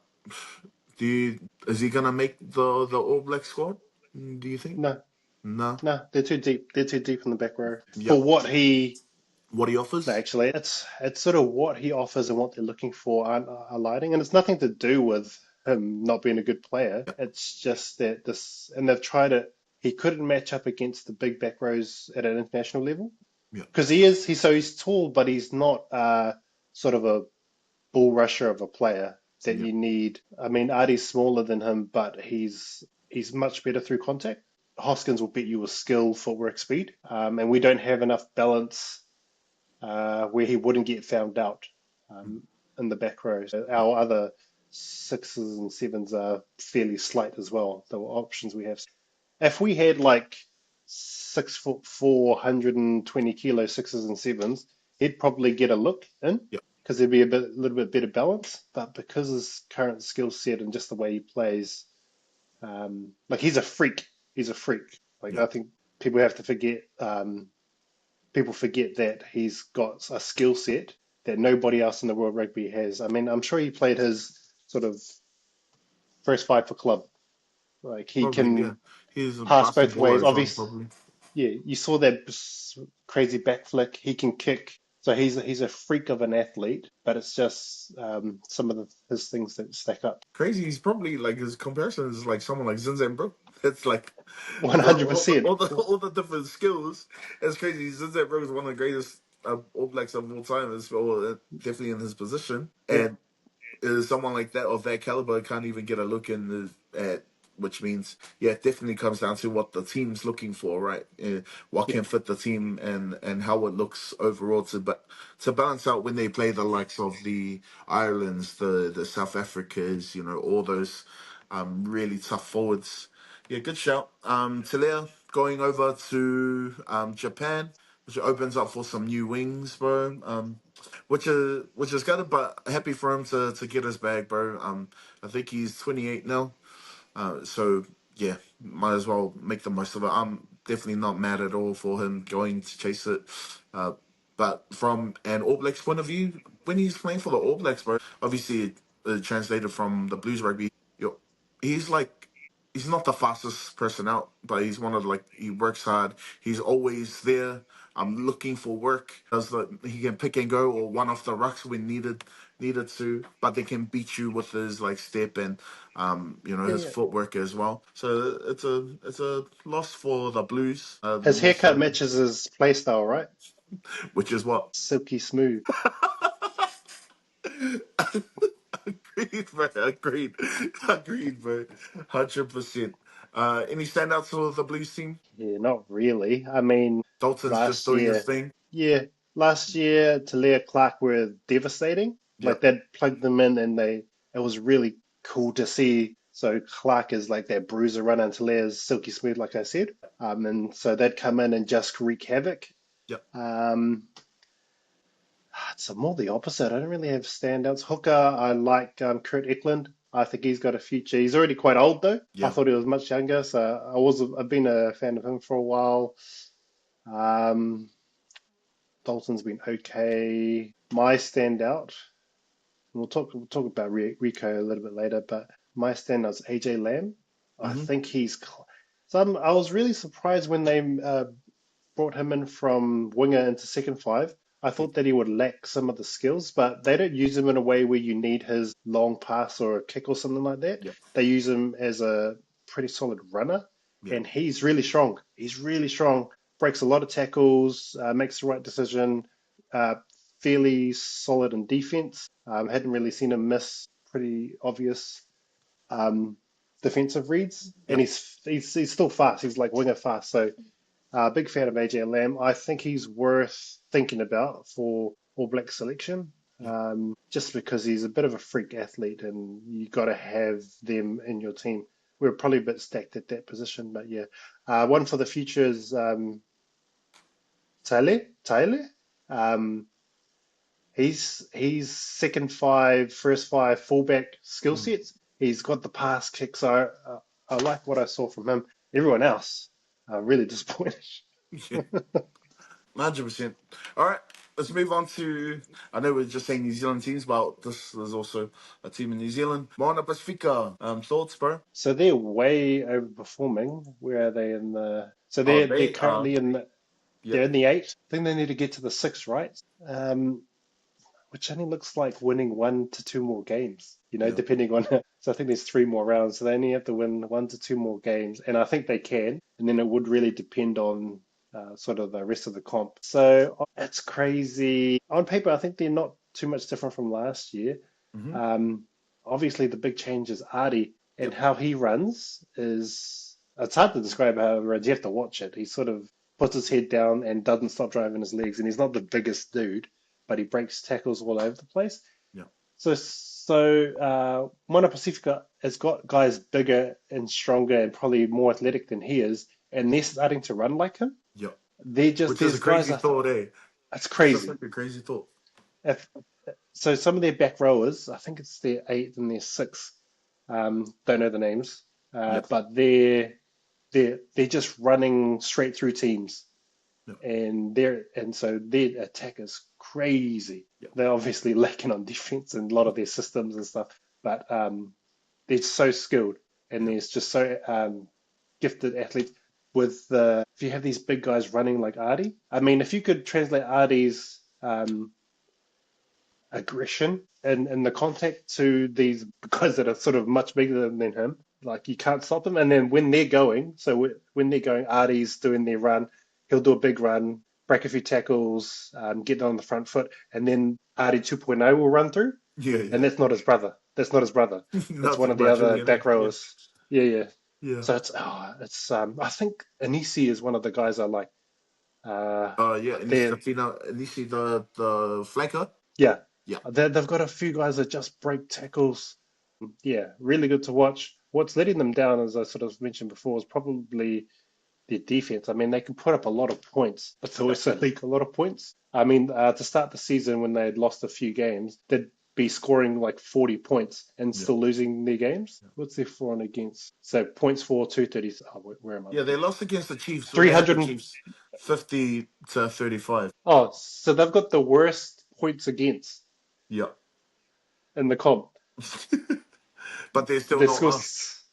is he gonna make the All Black squad? Do you think? No, No. no, they're too deep. They're too deep in the back row Yeah. for what he. What he No, offers? actually, it's sort of what he offers and what they're looking for aren't aligning, and it's nothing to do with him not being a good player. Yeah. It's just that and they've tried it. He couldn't match up against the big back rows at an international level Yeah. because he's tall, but he's not sort of a bull rusher of a player that Yeah. you need. I mean, Artie's smaller than him, but he's much better through contact. Hoskins will beat you with skill, footwork, speed, and we don't have enough balance where he wouldn't get found out. in the back row. So our other sixes and sevens are fairly slight as well, the options we have. If we had like 6'4", 120 kilo sixes and sevens, he'd probably get a look in Yeah, because there'd be a little bit better balance. But because his current skill set and just the way he plays, like he's a freak. He's a freak. Like yeah. I think people have to forget. People forget that he's got a skill set that nobody else in the world rugby has. I mean, I'm sure he played his sort of first five for club. Like he Probably, yeah. can He's a pass both basketballer ways. as well, Obviously, probably. yeah, you saw that crazy back flick. He can kick. So he's a freak of an athlete, but it's just some of his things that stack up. Crazy. He's probably like his comparison is like someone like Zinzan, bro. It's like all 100%. the different skills. It's crazy. Zinzan, bro, is one of the greatest All Blacks of all time. As well, definitely in his position, Yeah, and someone like that of that caliber can't even get a look in at, which means yeah, it definitely comes down to what the team's looking for, right? What yeah, can fit the team and how it looks overall but to balance out when they play the likes of the Irelands, the South Africas, all those really tough forwards. Yeah, good shout. Talia going over to Japan, which opens up for some new wings, bro. Which is good, but happy for him to get his bag, bro. I think he's 28 now, so yeah, might as well make the most of it. I'm definitely not mad at all for him going to chase it. Uh, but from an All Blacks point of view, when he's playing for the All Blacks, bro, obviously translated from the Blues rugby, yo, he's like he's not the fastest person out, but he's one of like he works hard. He's always there. I'm looking for work. He can pick and go or one off the rucks when needed to, but they can beat you with his like step and yeah, his yeah. footwork as well. So it's a loss for the Blues, His more haircut so, matches his play style, right? which is what. Silky smooth. Agreed, bro. Agreed. Agreed, bro. 100%. Any standouts for the Blues team? Yeah, not really. I mean, Dalton's just last doing his year, thing. yeah, last year Talia Clark were devastating. Like Yep. they'd plugged them in and it was really cool to see. So Clark is like that bruiser runner and Talia's silky smooth, like I said. And so they'd come in and just wreak havoc. Yep. Um, it's more the opposite. I don't really have standouts. Hooker, I like Kurt Eklund. I think he's got a future. He's already quite old though. I Yeah. thought he was much younger, so I've been a fan of him for a while. Um, Dalton's been okay. My standout, and we'll talk about Rico a little bit later, but my standout's AJ Lamb. I Mm-hmm. think I was really surprised when they brought him in from winger into second five. I Yeah. thought that he would lack some of the skills, but they don't use him in a way where you need his long pass or a kick or something like that. Yep. They use him as a pretty solid runner, Yeah. and he's really strong. He's really strong, breaks a lot of tackles, makes the right decision, uh, fairly solid in defense. Hadn't really seen him miss pretty obvious um, defensive reads, and Yep. he's still fast. He's like winger fast, so big fan of AJ Lamb. I think he's worth thinking about for All Black selection, Yep. just because he's a bit of a freak athlete, and you got to have them in your team. We're probably a bit stacked at that position, but yeah. One for the future is Taylor. Taylor. Um, he's second five, first five, fullback skill Mm. sets. He's got the pass kicks. I like what I saw from him. Everyone else, really disappointed. Yeah. 100%. All right. Let's move on to. I know we're just saying New Zealand teams, but this is also a team in New Zealand. Moana Pacifica. Thoughts, bro? So they're way overperforming. Where are they in the? So Oh, they're they are. currently in the, Yeah. they're in the eight. I think they need to get to the six, right? Which only looks like winning 1 to 2 more games. Yeah. Depending on. So I think there's 3 more rounds. So they only have to win 1 to 2 more games, and I think they can. And then it would really depend on sort of the rest of the comp. So it's crazy. On paper, I think they're not too much different from last year. Mm-hmm. Um, Obviously, the big change is Artie, and Yep. how he runs is it's hard to describe how he runs. You have to watch it. He sort of puts his head down and doesn't stop driving his legs, and he's not the biggest dude, but he breaks tackles all over the place. Yeah. Moana Pacifica has got guys bigger and stronger and probably more athletic than he is, and they're starting to run like him. Yep. They're just Which is a there's guys crazy I thought, eh? It's It's just crazy. like a crazy thought. If so, some of their back rowers, I think it's their eighth and their sixth. Don't know the names, Yep. but they're just running straight through teams, Yep. and so their attack is crazy. Yep. They're obviously lacking on defense and a lot of their systems and stuff, but they're so skilled and Yep. there's just so gifted athletes. If you have these big guys running like Artie, I mean, if you could translate Artie's aggression and the contact to these guys that are sort of much bigger than him. Like you can't stop them. And then when they're going, when they're going, Artie's doing their run. He'll do a big run, break a few tackles, get on the front foot, and then Artie 2.0 will run through. Yeah, And yeah. that's not his brother. That's not his brother. That's Not one the of the other Brazilian, eh? back Yeah. rowers. Yeah, yeah. Yeah. So it's I think Anisi is one of the guys I like. Uh, Yeah, they're Inisi the flanker. Yeah, Yeah. they've got a few guys that just break tackles. Yeah, really good to watch. What's letting them down, as I sort of mentioned before, is probably their defense. I mean, they can put up a lot of points, but they Yeah. also leak a lot of points. I mean, to start the season when they had lost a few games, they'd be scoring like 40 points and Yeah. still losing their games. Yeah. What's their for and against? So points for 230. Oh, where am I Yeah, they looking? lost against the Chiefs when they had the 300. Chiefs 50-35. Oh, so they've got the worst points against Yeah. in the comp. But they're still Their not scores. us.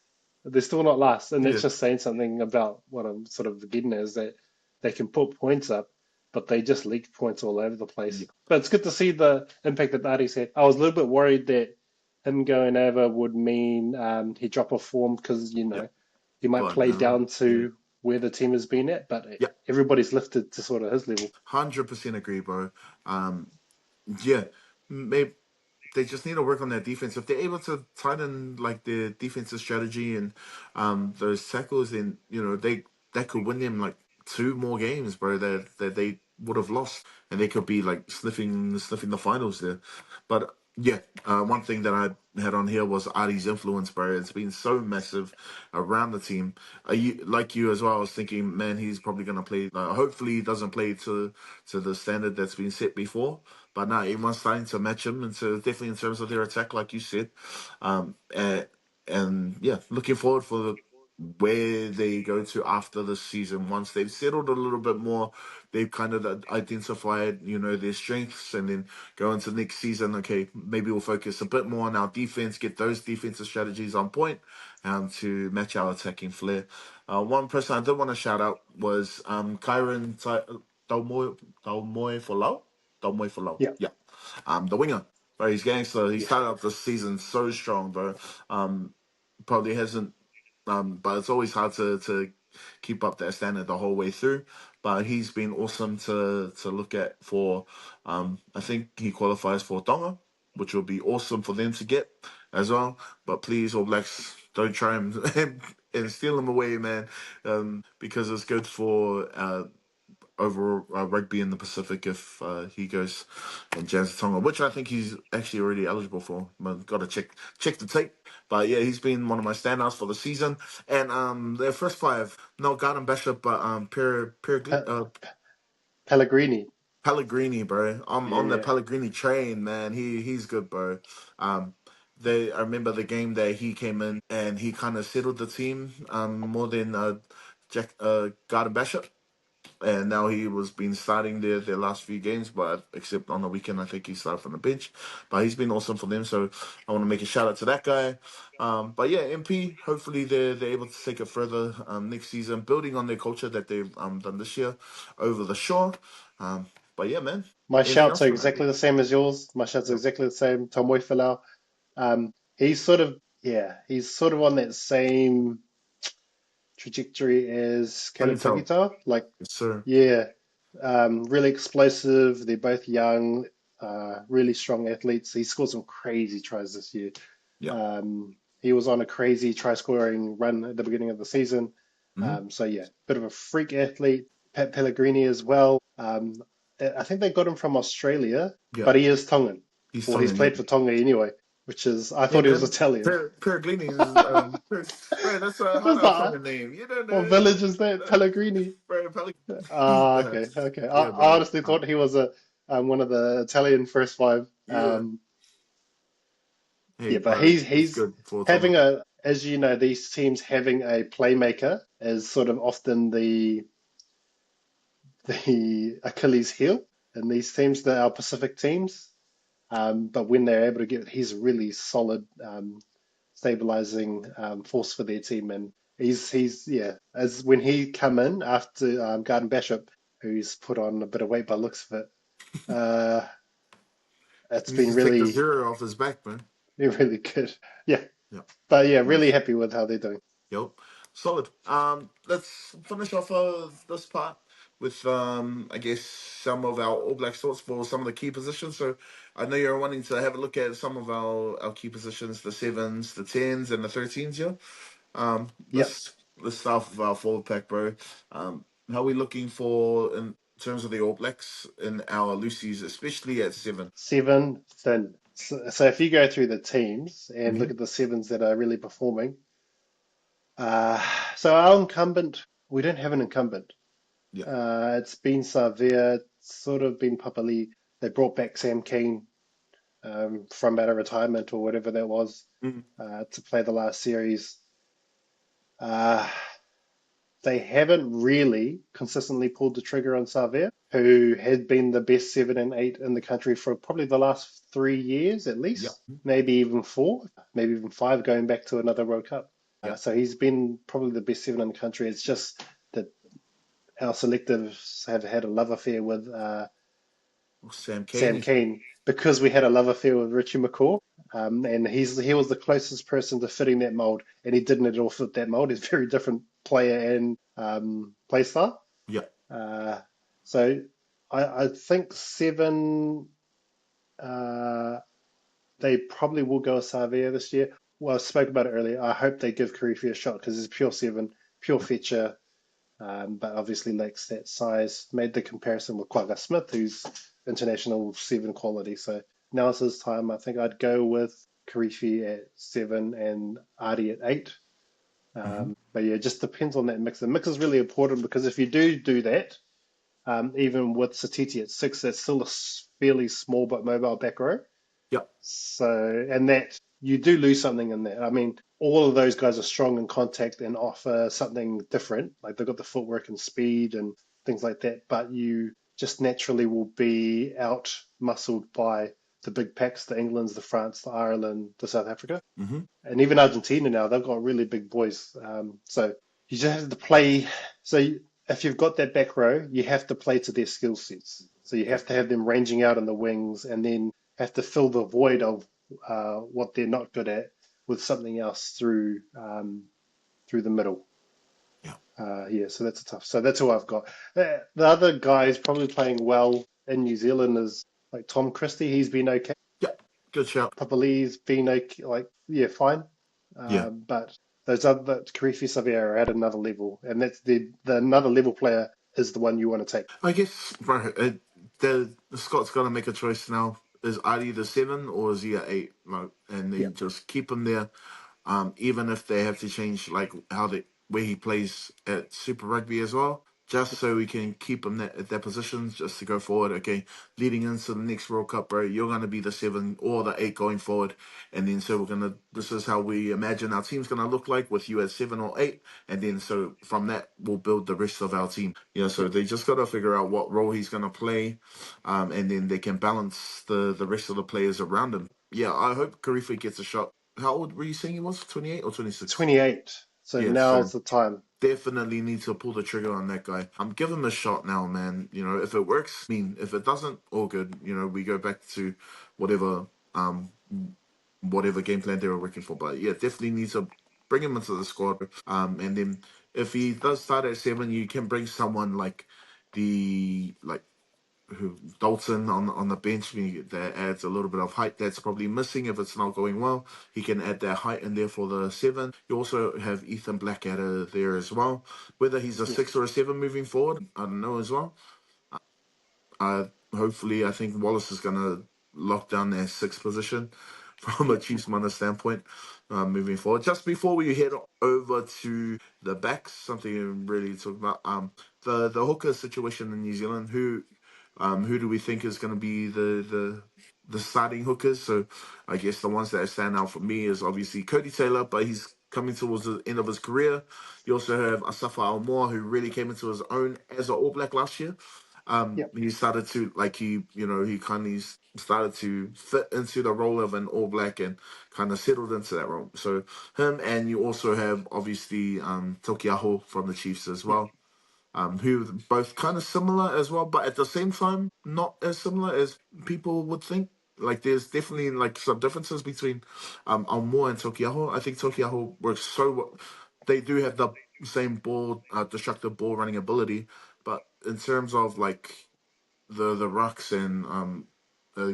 They're still not last, and Yeah. it's just saying something about what I'm sort of getting at is that they can put points up, but they just leak points all over the Yeah. place. But it's good to see the impact that Artie's had. I was a little bit worried that him going over would mean he drop off form because Yeah. he might But play no. down Yeah. to where the team has been at, but Yeah. everybody's lifted to sort of his level. 100% agree, bro. Um, yeah. Maybe they just need to work on their defense. If they're able to tighten like their defensive strategy and those tackles, then they that could win them like two more games, bro. That they would have lost, and they could be like sniffing the finals there. But yeah, one thing that I had on here was Adi's influence, bro. It's been so massive around the team. You like you as well? I was thinking, man, he's probably gonna play. Hopefully, he doesn't play to the standard that's been set before. But now everyone's starting to match him, and so definitely in terms of their attack, like you said, um, and, and yeah, looking forward for where they go to after the season. Once they've settled a little bit more, they've kind of identified, their strengths, and then go into next season. Okay, maybe we'll focus a bit more on our defense, get those defensive strategies on point, to match our attacking flair. One person I did want to shout out was Kyron Dalmoy Folau. Dalmoy Folau. Yeah, Yeah. The winger. Bro, he's gangster. He yeah. started off the season so strong, bro. Probably hasn't but it's always hard to keep up that standard the whole way through. But he's been awesome to look at for. I think he qualifies for Tonga, which will be awesome for them to get as well. But please, All Blacks, don't try him and steal him away, man, because it's good for over rugby in the Pacific if he goes and jams Tonga, which I think he's actually already eligible for. But got to check the tape. But yeah, he's been one of my standouts for the season. And their first five, no Garden Bishop, but Pe- Pellegrini. Pellegrini, bro. I'm Yeah, on the yeah. Pellegrini train, man. He's good, bro. Um, I remember the game that he came in and he kind of settled the team more than Jack Garden Bishop, and now he was been starting their last few games, but except on the weekend, I think he started from the bench. But he's been awesome for them, so I want to make a shout out to that guy. But yeah, MP. Hopefully they're able to take it further next season, building on their culture that they've done this year over the shore. Um, but yeah, man. My Anything shouts else are from that? exactly the same as yours. My shouts are Yep. exactly the same. Tomoe Falau. He's sort of, yeah, he's sort of on that same trajectory as Caleb Tell. Takita. Like, Yes, sir. yeah, really explosive. They're both young, really strong athletes. He scored some crazy tries this year. Yeah. He was on a crazy try scoring run at the beginning of the season. Mm-hmm. So yeah, bit of a freak athlete. Pellegrini as well. I think they got him from Australia, Yeah. but he is Tongan. He's Well, he's Tongan, yeah. played for Tonga anyway, which is I Yeah, thought he was man. Italian. Pellegrini is bro. That's a What's hard that? Tongan name. You don't What know, village is that? Pellegrini. bro. Pellegrini. Ah, okay, okay. Yeah, I bro. honestly thought he was a one of the Italian first five. Yeah. Hey, Yeah, but bro. It's he's good for Tonga. having a, as you know, these teams having a playmaker is sort of often the Achilles heel in these teams that are Pacific teams. But when they're able to get, he's a really solid stabilizing force for their team, and he's yeah, as when he come in after Garden Bishop, who's put on a bit of weight by the looks of it. Uh, it's He needs been to take the really, zero off his back, man. really good. Yeah, Yeah. but yeah, really Nice. happy with how they're doing. Yep. Solid. Let's finish off this part with I guess some of our All Blacks thoughts for some of the key positions. So I know you're wanting to have a look at some of our key positions, the sevens, the tens, and the 13s here. Um, Yep. let's let's start with our forward pack, bro. How are we looking for in terms of the All Blacks in our Lucies, especially at seven? Seven thin. So if you go through the teams and look Mm-hmm. at the sevens that are really performing, uh, so our incumbent, we don't have an incumbent. Yeah. It's been Savia, it's sort of been Papali. They brought back Sam Keane from out of retirement or whatever that was Mm-hmm. to play the last series. Uh, they haven't really consistently pulled the trigger on Savia, who had been the best 7 and 8 in the country for probably the last 3 years at Yeah. least, maybe even four, maybe even five, going back to another World Cup. Yeah. So he's been probably the best seven in the country. It's just that our selectives have had a love affair with Sam Sam Caney. Keane because we had a love affair with Richie McCaw. And he was the closest person to fitting that mold, and he didn't at all fit that mold. He's a very different player and play style. Yeah. Uh, so I think seven, uh, they probably will go with Savia this year. Well, I spoke about it earlier. I hope they give Karifi a shot because he's pure seven, pure fetcher, but obviously lacks that size. Made the comparison with Quagga Smith, who's international seven quality. So now it's his time. I think I'd go with Karifi at seven and Ardi at eight. Mm-hmm. But yeah, it just depends on that mix. The mix is really important because if you do that, even with Satiti at six, that's still a fairly small but mobile back row. Yeah. So, and that you do lose something in that. I mean, all of those guys are strong in contact and offer something different. Like they've got the footwork and speed and things like that, but you just naturally will be out muscled by the big packs, the Englands, the France, the Ireland, the South Africa, Mm-hmm. and even Argentina now. They've got really big boys. So you just have to play. So if you've got that back row, you have to play to their skill sets. So you Yeah. have to have them ranging out in the wings and then have to fill the void of what they're not good at with something else through the middle. Yeah. Yeah, so that's a tough. So that's who I've got. The other guy is probably playing well in New Zealand is like Tom Christie. He's been okay. Yeah. Good shout. Papali's been okay, like yeah, fine. Yeah. But those other Karifi Savia are at another level, and that's the another level player is the one you want to take. I guess, bro, the Scott's got to make a choice now. Is Ali the seven or is he at eight? Like, and Yeah, then just keep him there. Even if they have to change like how they where he plays at Super Rugby as well, just so we can keep him at their positions, just to go forward. Okay, leading into the next World Cup, bro, you're gonna be the seven or the eight going forward, and then so we're gonna. This is how we imagine our team's gonna look like with you at seven or eight, and then so from that we'll build the rest of our team. Yeah, so yeah. they just gotta figure out what role he's gonna play, and then they can balance the rest of the players around him. Yeah, I hope Karifi gets a shot. How old were you saying he was? 28 or 26? 28. So Yeah, so now's the time. definitely need to pull the trigger on that guy. Give him a shot now, man. You know, if it works, I mean, if it doesn't, all good. You know, we go back to whatever um whatever game plan they were working for. But yeah, definitely need to bring him into the squad. And then if he does start at seven, you can bring someone like the like who Dalton on the bench. That adds a little bit of height that's probably missing if it's not going well. He can add that height in there for the seven. You also have Ethan Blackadder there as well. Whether he's a Yeah, six or a seven moving forward, I don't know as well. Hopefully, I think Wallace is gonna lock down their sixth position from a Yep. Chiefs Mother standpoint moving forward. Just before we head over to the backs, something you really talk about the hooker situation in New Zealand. Who do we think is going to be the starting hookers? So I guess the ones that stand out for me is obviously Cody Taylor, but he's coming towards the end of his career. You also have Asafa Almore, who really came into his own as an All Black last year. Yep. He started to like he kind of started to fit into the role of an All Black and kind of settled into that role. So him, and you also have obviously Tokiaho from the Chiefs as Yep. well, who both kind of similar as well, but at the same time not as similar as people would think. Like there's definitely like some differences between Almore and Tokiaho. I think Tokiaho works so well. They do have the same ball destructive ball running ability, but in terms of like the rucks and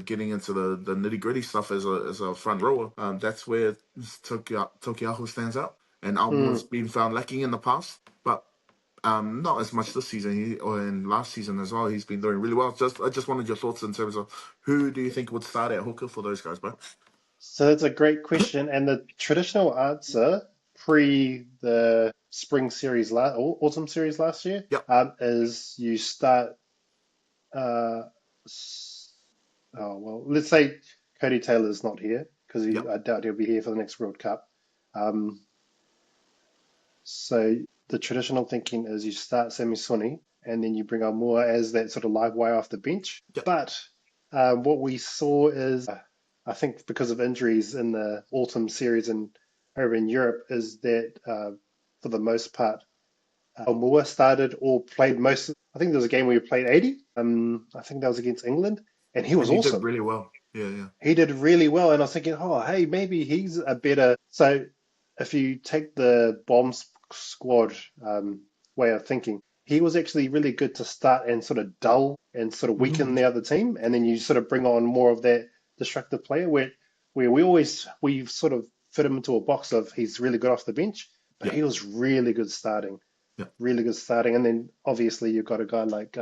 getting into the nitty gritty stuff as a front rower, that's where Tokiaho stands out. And Almore's Mm. been found lacking in the past, but not as much this season. Or in last season as well, he's been doing really well. I just wanted your thoughts in terms of who do you think would start at hooker for those guys, bro? So that's a great question. And the traditional answer pre the spring series autumn series last year, Yep, is you start, uh, oh, well, let's say Cody Taylor's not here because yep. I doubt he'll be here for the next World Cup. Um, So the traditional thinking is you start Semi Swanee and then you bring on Moore as that sort of live wire off the bench. Yep. But what we saw is, I think because of injuries in the autumn series and over in Europe, is that for the most part, Moore started or played most. I think there was a game where he played 80. I think that was against England, and he And was he did awesome. really well. Yeah, yeah. He did really well, and I was thinking, oh, hey, maybe he's a better. So if you take the squad way of thinking, he was actually really good to start and sort of dull and sort of weaken Hmm. the other team, and then you sort of bring on more of that destructive player where we sort of fit him into a box of he's really good off the bench, but Yeah, he was yeah. really good starting. And then obviously you've got a guy like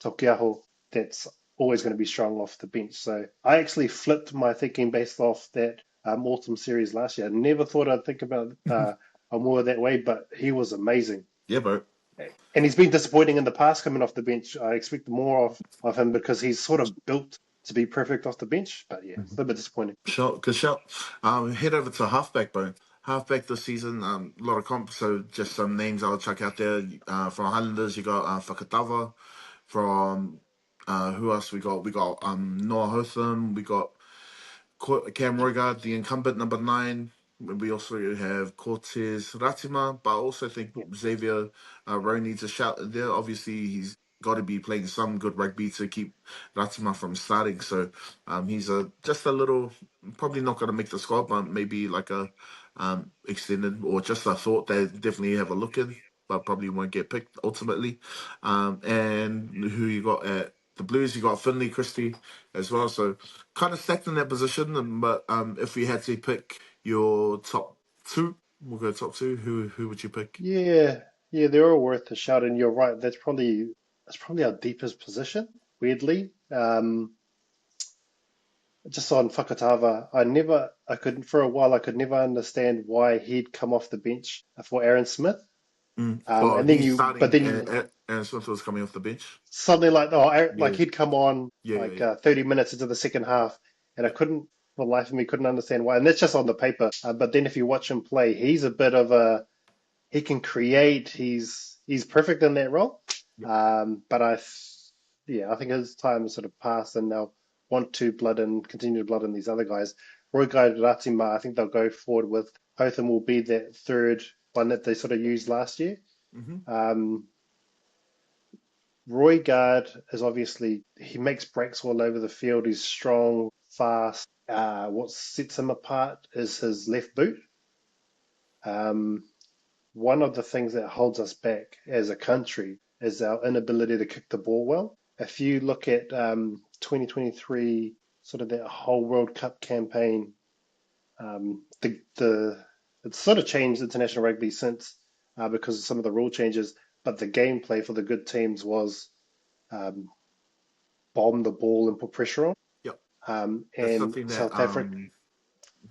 Tokiaho that's always going to be strong off the bench. So I actually flipped my thinking based off that autumn series last year. I never thought I'd think about Amua that way, but he was amazing. Yeah, bro. And he's been disappointing in the past coming off the bench. I expect more of him because he's sort of built to be perfect off the bench. But yeah, it's a little bit disappointing. Shot, good shot. Head over to halfback, bro. Halfback this season, a lot of comp. So just some names I'll check out there. From Highlanders, you got Fakatava. From who else we got? We got Noah Hotham. We got Cam Roigard, the incumbent number 9. We also have Cortez Ratima, but I also think Yeah. Xavier Rowe needs a shout there. Obviously, he's got to be playing some good rugby to keep Ratima from starting. So he's just a little, probably not going to make the squad, but maybe like a extended or just a thought they definitely have a look in, but probably won't get picked ultimately. And who you got at the Blues? You got Finley Christie as well. So kind of stacked in that position. But if we had to pick your top two, we'll go top two. Who would you pick? Yeah, yeah, they're all worth a shout, and you're right. That's probably our deepest position, weirdly. Just on Fakatava, I couldn't for a while. I could never understand why he'd come off the bench for Aaron Smith. Oh, And then he's you, but starting. then you Aaron Smith was coming off the bench. suddenly like Yeah, he'd come on yeah, yeah, like yeah. 30 minutes into the second half, and I Yeah. couldn't, for the life of me, couldn't understand why. And that's just on the paper. But then if you watch him play, he's a bit of a he can create. He's perfect in that role. Yeah. But yeah, I think his time has sort of passed, and they'll want to blood and continue to blood in these other guys. Roy Ratima, I think they'll go forward with. Hotham will be that third one that they sort of used last year. Hmm. Um, Roy Guard is obviously he makes breaks all over the field. He's strong, fast. What sets him apart is his left boot. Um, One of the things that holds us back as a country is our inability to kick the ball well. If you look at 2023, sort of that whole World Cup campaign, the it's sort of changed international rugby since because of some of the rule changes. But the gameplay for the good teams was um, bomb the ball and put pressure on. Yep. That's And something that South Africa,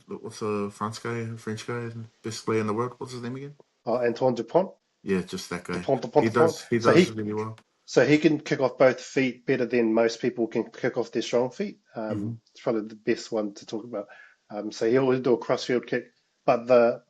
what's the French guy, best player in the world? What's his name again? Antoine Dupont, Yeah, just that guy. Dupont, Dupont, He Dupont. does he does really well. So he can kick off both feet better than most people can kick off their strong feet. Hmm. It's probably the best one to talk about. So he'll always do a crossfield kick. But the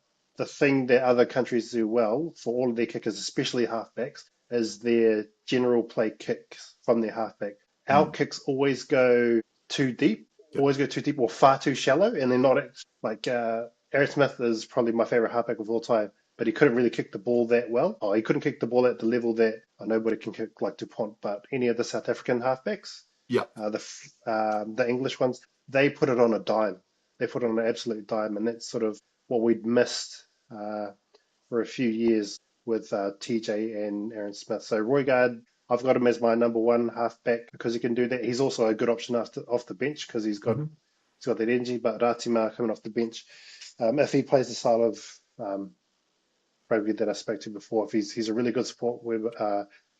thing that other countries do well for all of their kickers, especially halfbacks, is their general play kicks from their halfback. Our Mm. kicks always go too deep, Yeah. always go too deep or far too shallow, and they're not like Aaron Smith is probably my favorite halfback of all time, but he couldn't really kick the ball that well. Oh, he couldn't kick the ball at the level that nobody can kick like Dupont, but any of the South African halfbacks, Yeah. the English ones, they put it on a dime. They put it on an absolute dime, and that's sort of what we'd missed for a few years with TJ and Aaron Smith. So Roy Gard, I've got him as my number one halfback because he can do that. He's also a good option off the bench because Hmm. he's got that energy. But Ratima coming off the bench, if he plays the style of rugby that I spoke to before, if he's a really good support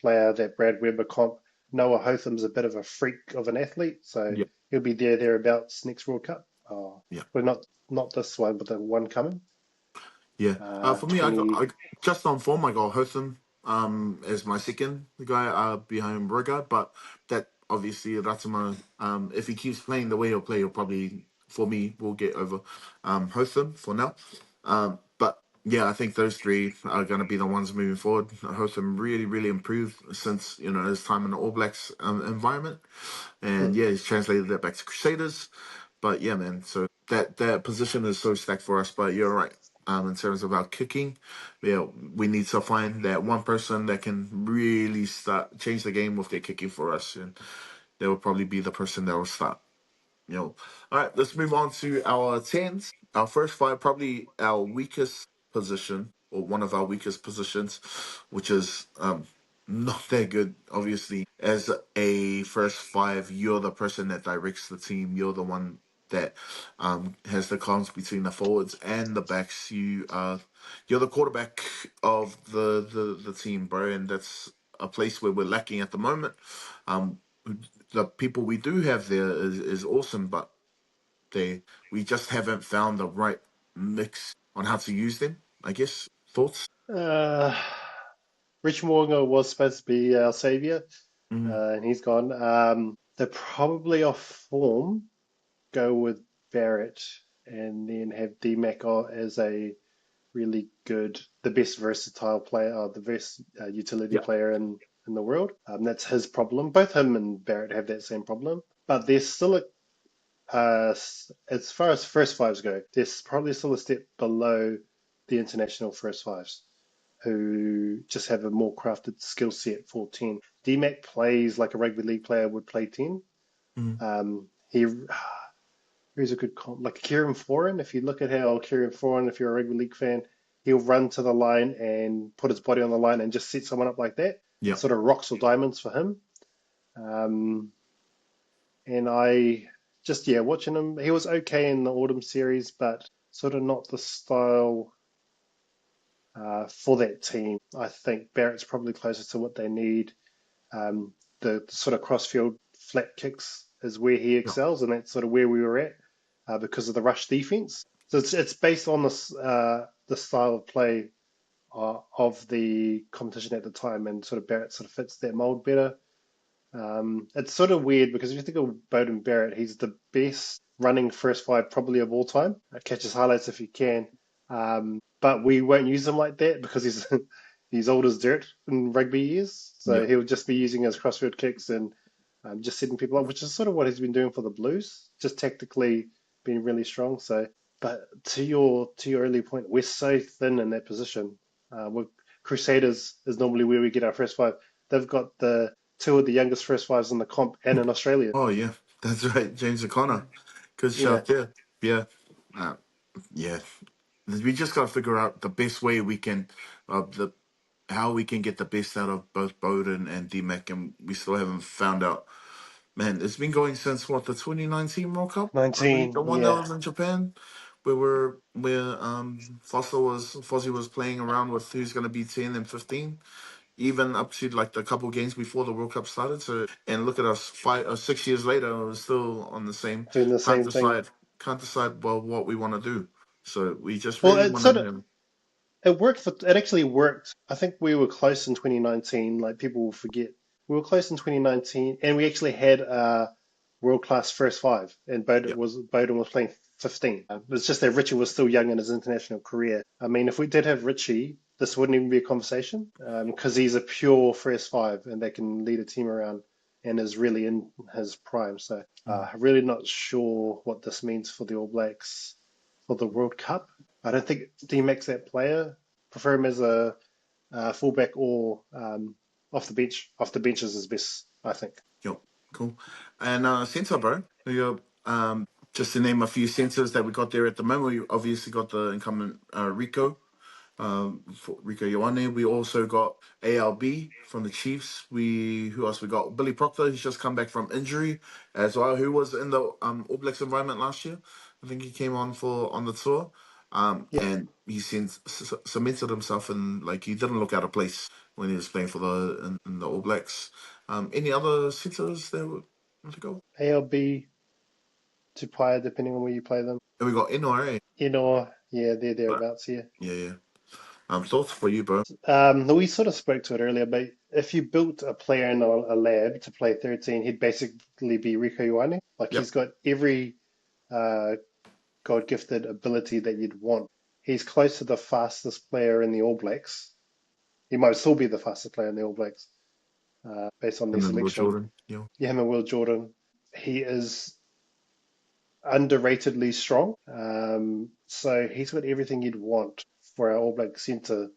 player, that Brad Weber comp. Noah Hotham's a bit of a freak of an athlete, so Yeah. he'll be thereabouts next World Cup. Oh, Yeah. well, not this one, but the one coming. Yeah. For me, I 20. just on form, I got Hotham as my second guy behind Burger, but that obviously Ratama, if he keeps playing the way he'll play, he'll probably for me will get over Hotham for now. But yeah, I think those three are going to be the ones moving forward. Hotham really, really improved since his time in the All Blacks environment, and yeah, he's translated that back to Crusaders. But yeah, man. So that position is so stacked for us. But you're right. In terms of our kicking, yeah, we need to find that one person that can really start change the game with their kicking for us, and that will probably be the person that will start. All right, let's move on to our tens. Our first five, probably our weakest position or one of our weakest positions, which is not that good. Obviously, as a first five, you're the person that directs the team. You're the one that has the comms between the forwards and the backs. You're the quarterback of the team, bro, and that's a place where we're lacking at the moment. Um, the people we do have there is awesome, but they we just haven't found the right mix on how to use them. I guess thoughts. Uh, Rich Morgan was supposed to be our savior, Mm, and he's gone. They're probably off form. Go with Barrett, and then have DMAC as a really good, the best versatile player, or the best utility yeah. player in the world. That's his problem. Both him and Barrett have that same problem, but there's still as far as first fives go, there's probably still a step below the international first fives who just have a more crafted skill set for 10. DMAC plays like a rugby league player would play 10. Mm, Here's a good comp. Like Kieran Foran, if you look at how Kieran Foran, if you're a rugby league fan, he'll run to the line and put his body on the line and just set someone up like that. yeah. Sort of rocks or diamonds for him. Um, and I just, yeah, watching him, he was okay in the autumn series, but sort of not the style for that team. I think Barrett's probably closer to what they need. The sort of crossfield flat kicks is where he Yeah. excels, and that's sort of where we were at because of the rush defense. So it's based on this the style of play of the competition at the time, and sort of Barrett sort of fits that mold better. It's sort of weird because if you think of Bowden Barrett, he's the best running first five probably of all time. Catch his highlights if you can. But we won't use him like that because he's he's old as dirt in rugby years. Yeah. So he'll just be using his crossfield kicks and just setting people up, which is sort of what he's been doing for the Blues, just tactically being really strong. So, but to your earlier point, we're so thin in that position. We're, Crusaders is normally where we get our first five. They've got the two of the youngest first fives in the comp and in Australia. Oh yeah, that's right, James O'Connor. Good Yeah. shout there. Yeah. Uh, yeah. We just got to figure out the best way we can, the how we can get the best out of both Bowden and DMAC, and we still haven't found out. Man, it's been going since what, the 2019 World Cup, I believe, the 19, one that yeah. was in Japan, where Fozzie was playing around with who's going to be 10 and 15. even up to like the couple games before the World Cup started. So, and look at us, 5 or 6 years later, we're still on the same. doing the Can't same thing. decide, can't decide well what we want to do. So we just Well, really it want sort of to. it worked for it actually worked. I think we were close in 2019. Like people will forget, we were close in 2019, and we actually had a world-class first five, and Yeah, Bowden was playing 15. It's just that Richie was still young in his international career. I mean, if we did have Richie, this wouldn't even be a conversation because he's a pure first five, and they can lead a team around, and is really in his prime. So, I'm really not sure what this means for the All Blacks for the World Cup. I don't think D-Mac's that player. Prefer him as a fullback or off the bench. Off the bench is his best, I think. yo, cool. And centre, bro. Just to name a few centres that we got there at the moment, we obviously got the incumbent Rico. For Rico Ioane. We also got ALB from the Chiefs. Who else we got? Billy Proctor, who's just come back from injury as well, who was in the All Blacks environment last year. I think he came on the tour. Yeah, And he since cemented himself, and like he didn't look out of place when he was playing for in the All Blacks. Any other centers that would want to go? ALB to player depending on where you play them. And we got NRA. Yeah, they're But thereabouts here. yeah, yeah. Thoughts for you, bro? We sort of spoke to it earlier, but if you built a player in a lab to play 13, he'd basically be Rico Ioane. Like Yep. he's got every uh, God-gifted ability that you'd want. He's close to the fastest player in the All Blacks. He might still be the fastest player in the All Blacks based on their And then Will selection. Jordan. Yeah. Yeah, him and Will Jordan. He is underratedly strong. So he's got everything you'd want for our All Black centre,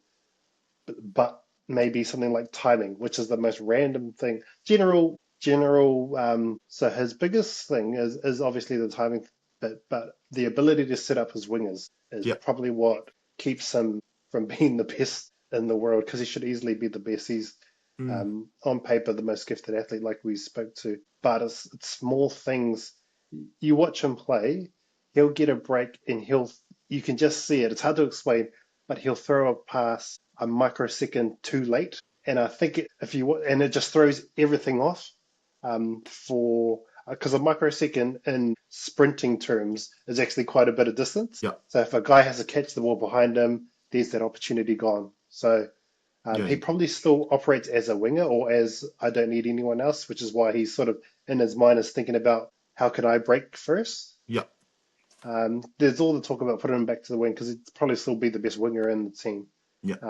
but maybe something like timing, which is the most random thing. General. So his biggest thing is obviously the timing, but the ability to set up his wingers is Yep. probably what keeps him from being the best in the world because he should easily be the best. He's Mm. on paper the most gifted athlete, like we spoke to, but it's small things. You watch him play, he'll get a break and you can just see it. It's hard to explain, but he'll throw a pass a microsecond too late. And I think and it just throws everything off for because a microsecond in sprinting terms is actually quite a bit of distance. Yep. So if a guy has to catch the ball behind him, there's that opportunity gone. So Yeah. he probably still operates as a winger or as I don't need anyone else, which is why he's sort of in his mind is thinking about how could I break first. Yep. There's all the talk about putting him back to the wing because he'd probably still be the best winger in the team. Yep.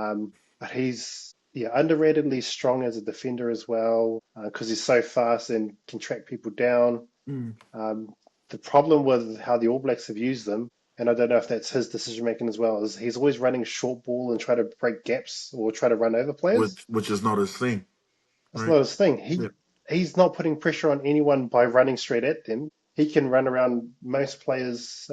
But he's underratedly strong as a defender as well because he's so fast and can track people down. Mm. The problem with how the All Blacks have used them, and I don't know if that's his decision making as well, is he's always running short ball and try to break gaps or try to run over players. Which is not his thing, That's right? not his thing. Yeah. He's not putting pressure on anyone by running straight at them. He can run around most players.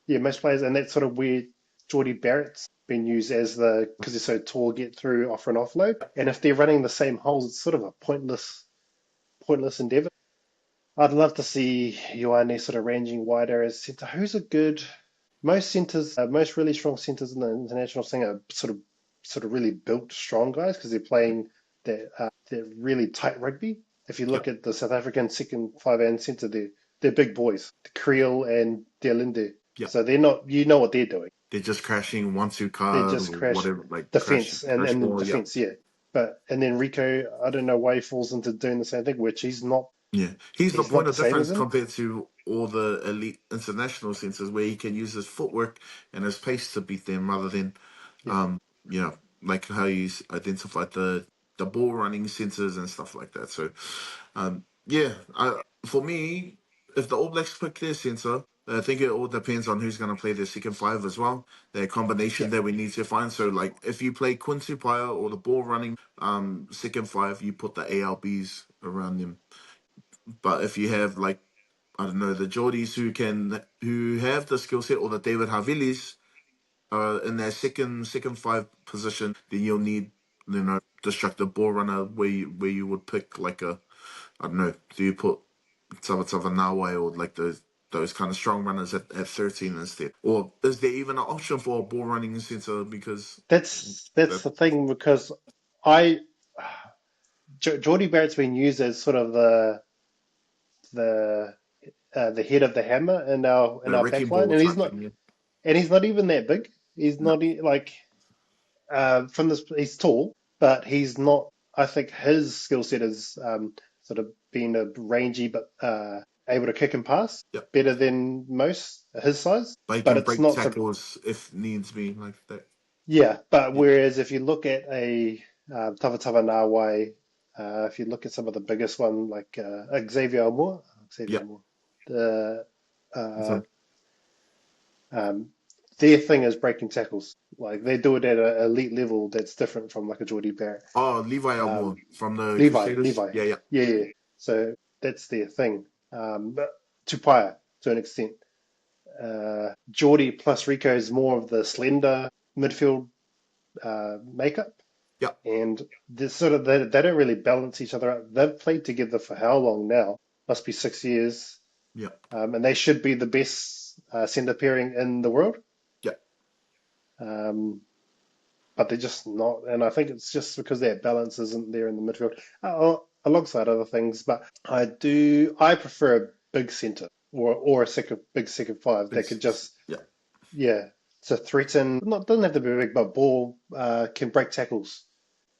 Most players, and that's sort of where Geordie Barrett's been used as because he's so tall, get through offer and offload. And if they're running the same holes, it's sort of a pointless endeavor. I'd love to see Ioane sort of ranging wider as centre. Who's a good most centers, most really strong centers in the international thing are sort of really built strong guys because they're playing that really tight rugby. If you Yep. look at the South African second five and centre, they're big boys, Creel and Delinde. Yep. So they're not, you know what they're doing. They're just crashing 1-2 They card just or crash whatever, like defense crash and the ball. Yep. defense, yeah. And then Rico, I don't know why he falls into doing the same thing, which Yeah. He's the he's point not the of same as difference him. compared to all the elite international centers where he can use his footwork and his pace to beat them rather than Yeah, um, you know, like how he's identified the ball running centers and stuff like that. So yeah, for me, if the All Blacks pick their centre, I think it all depends on who's going to play their second five as well. Their yeah. combination that we need to find. So, like, if you play Quincy Paya or the ball running second five, you put the ALBs around them. But if you have like I don't know the Geordies who have the skill set or the David Havilis in their second five position, then you'll need destructive ball runner where you would pick like a I don't know. Do you put Tabatafa Nawe or like those kind of strong runners at 13 instead? Or is there even an option for a ball running centre because That's that the thing because I Geordie Barrett's been used as sort of the the head of the hammer in The our wrecking backline, ball type thing. Yeah. and he's not even that big. He's No. not like from this. He's tall, but he's not. I think his skill set is sort of being a rangy but able to kick and pass Yeah. better than most his size. But he But can it's break not for tackles if needs be like that. yeah. But Yeah. whereas if you look at a Tawatawa Nawai, if you look at some of the biggest one like Xavier Yeah. Moore, the uh, So, Um, their thing is breaking tackles. Like they do it at an elite level that's different from like a Geordie Barrett. oh, Levi Elmore Um, from the Crusaders. Levi, Yeah, yeah. yeah, yeah. So that's their thing. But Tupaya to an extent. Geordie plus Rico is more of the slender midfield makeup, Yeah. and this sort of they don't really balance each other out. They've played together for how long now? Must be 6 years, Yeah. and they should be the best centre pairing in the world. Yeah. Um, but they're just not. And I think it's just because that balance isn't there in the midfield, alongside other things. But I prefer a big centre or a big second five Big that could six. just, Yeah. yeah, to threaten, not, doesn't have to be big, but ball, can break tackles.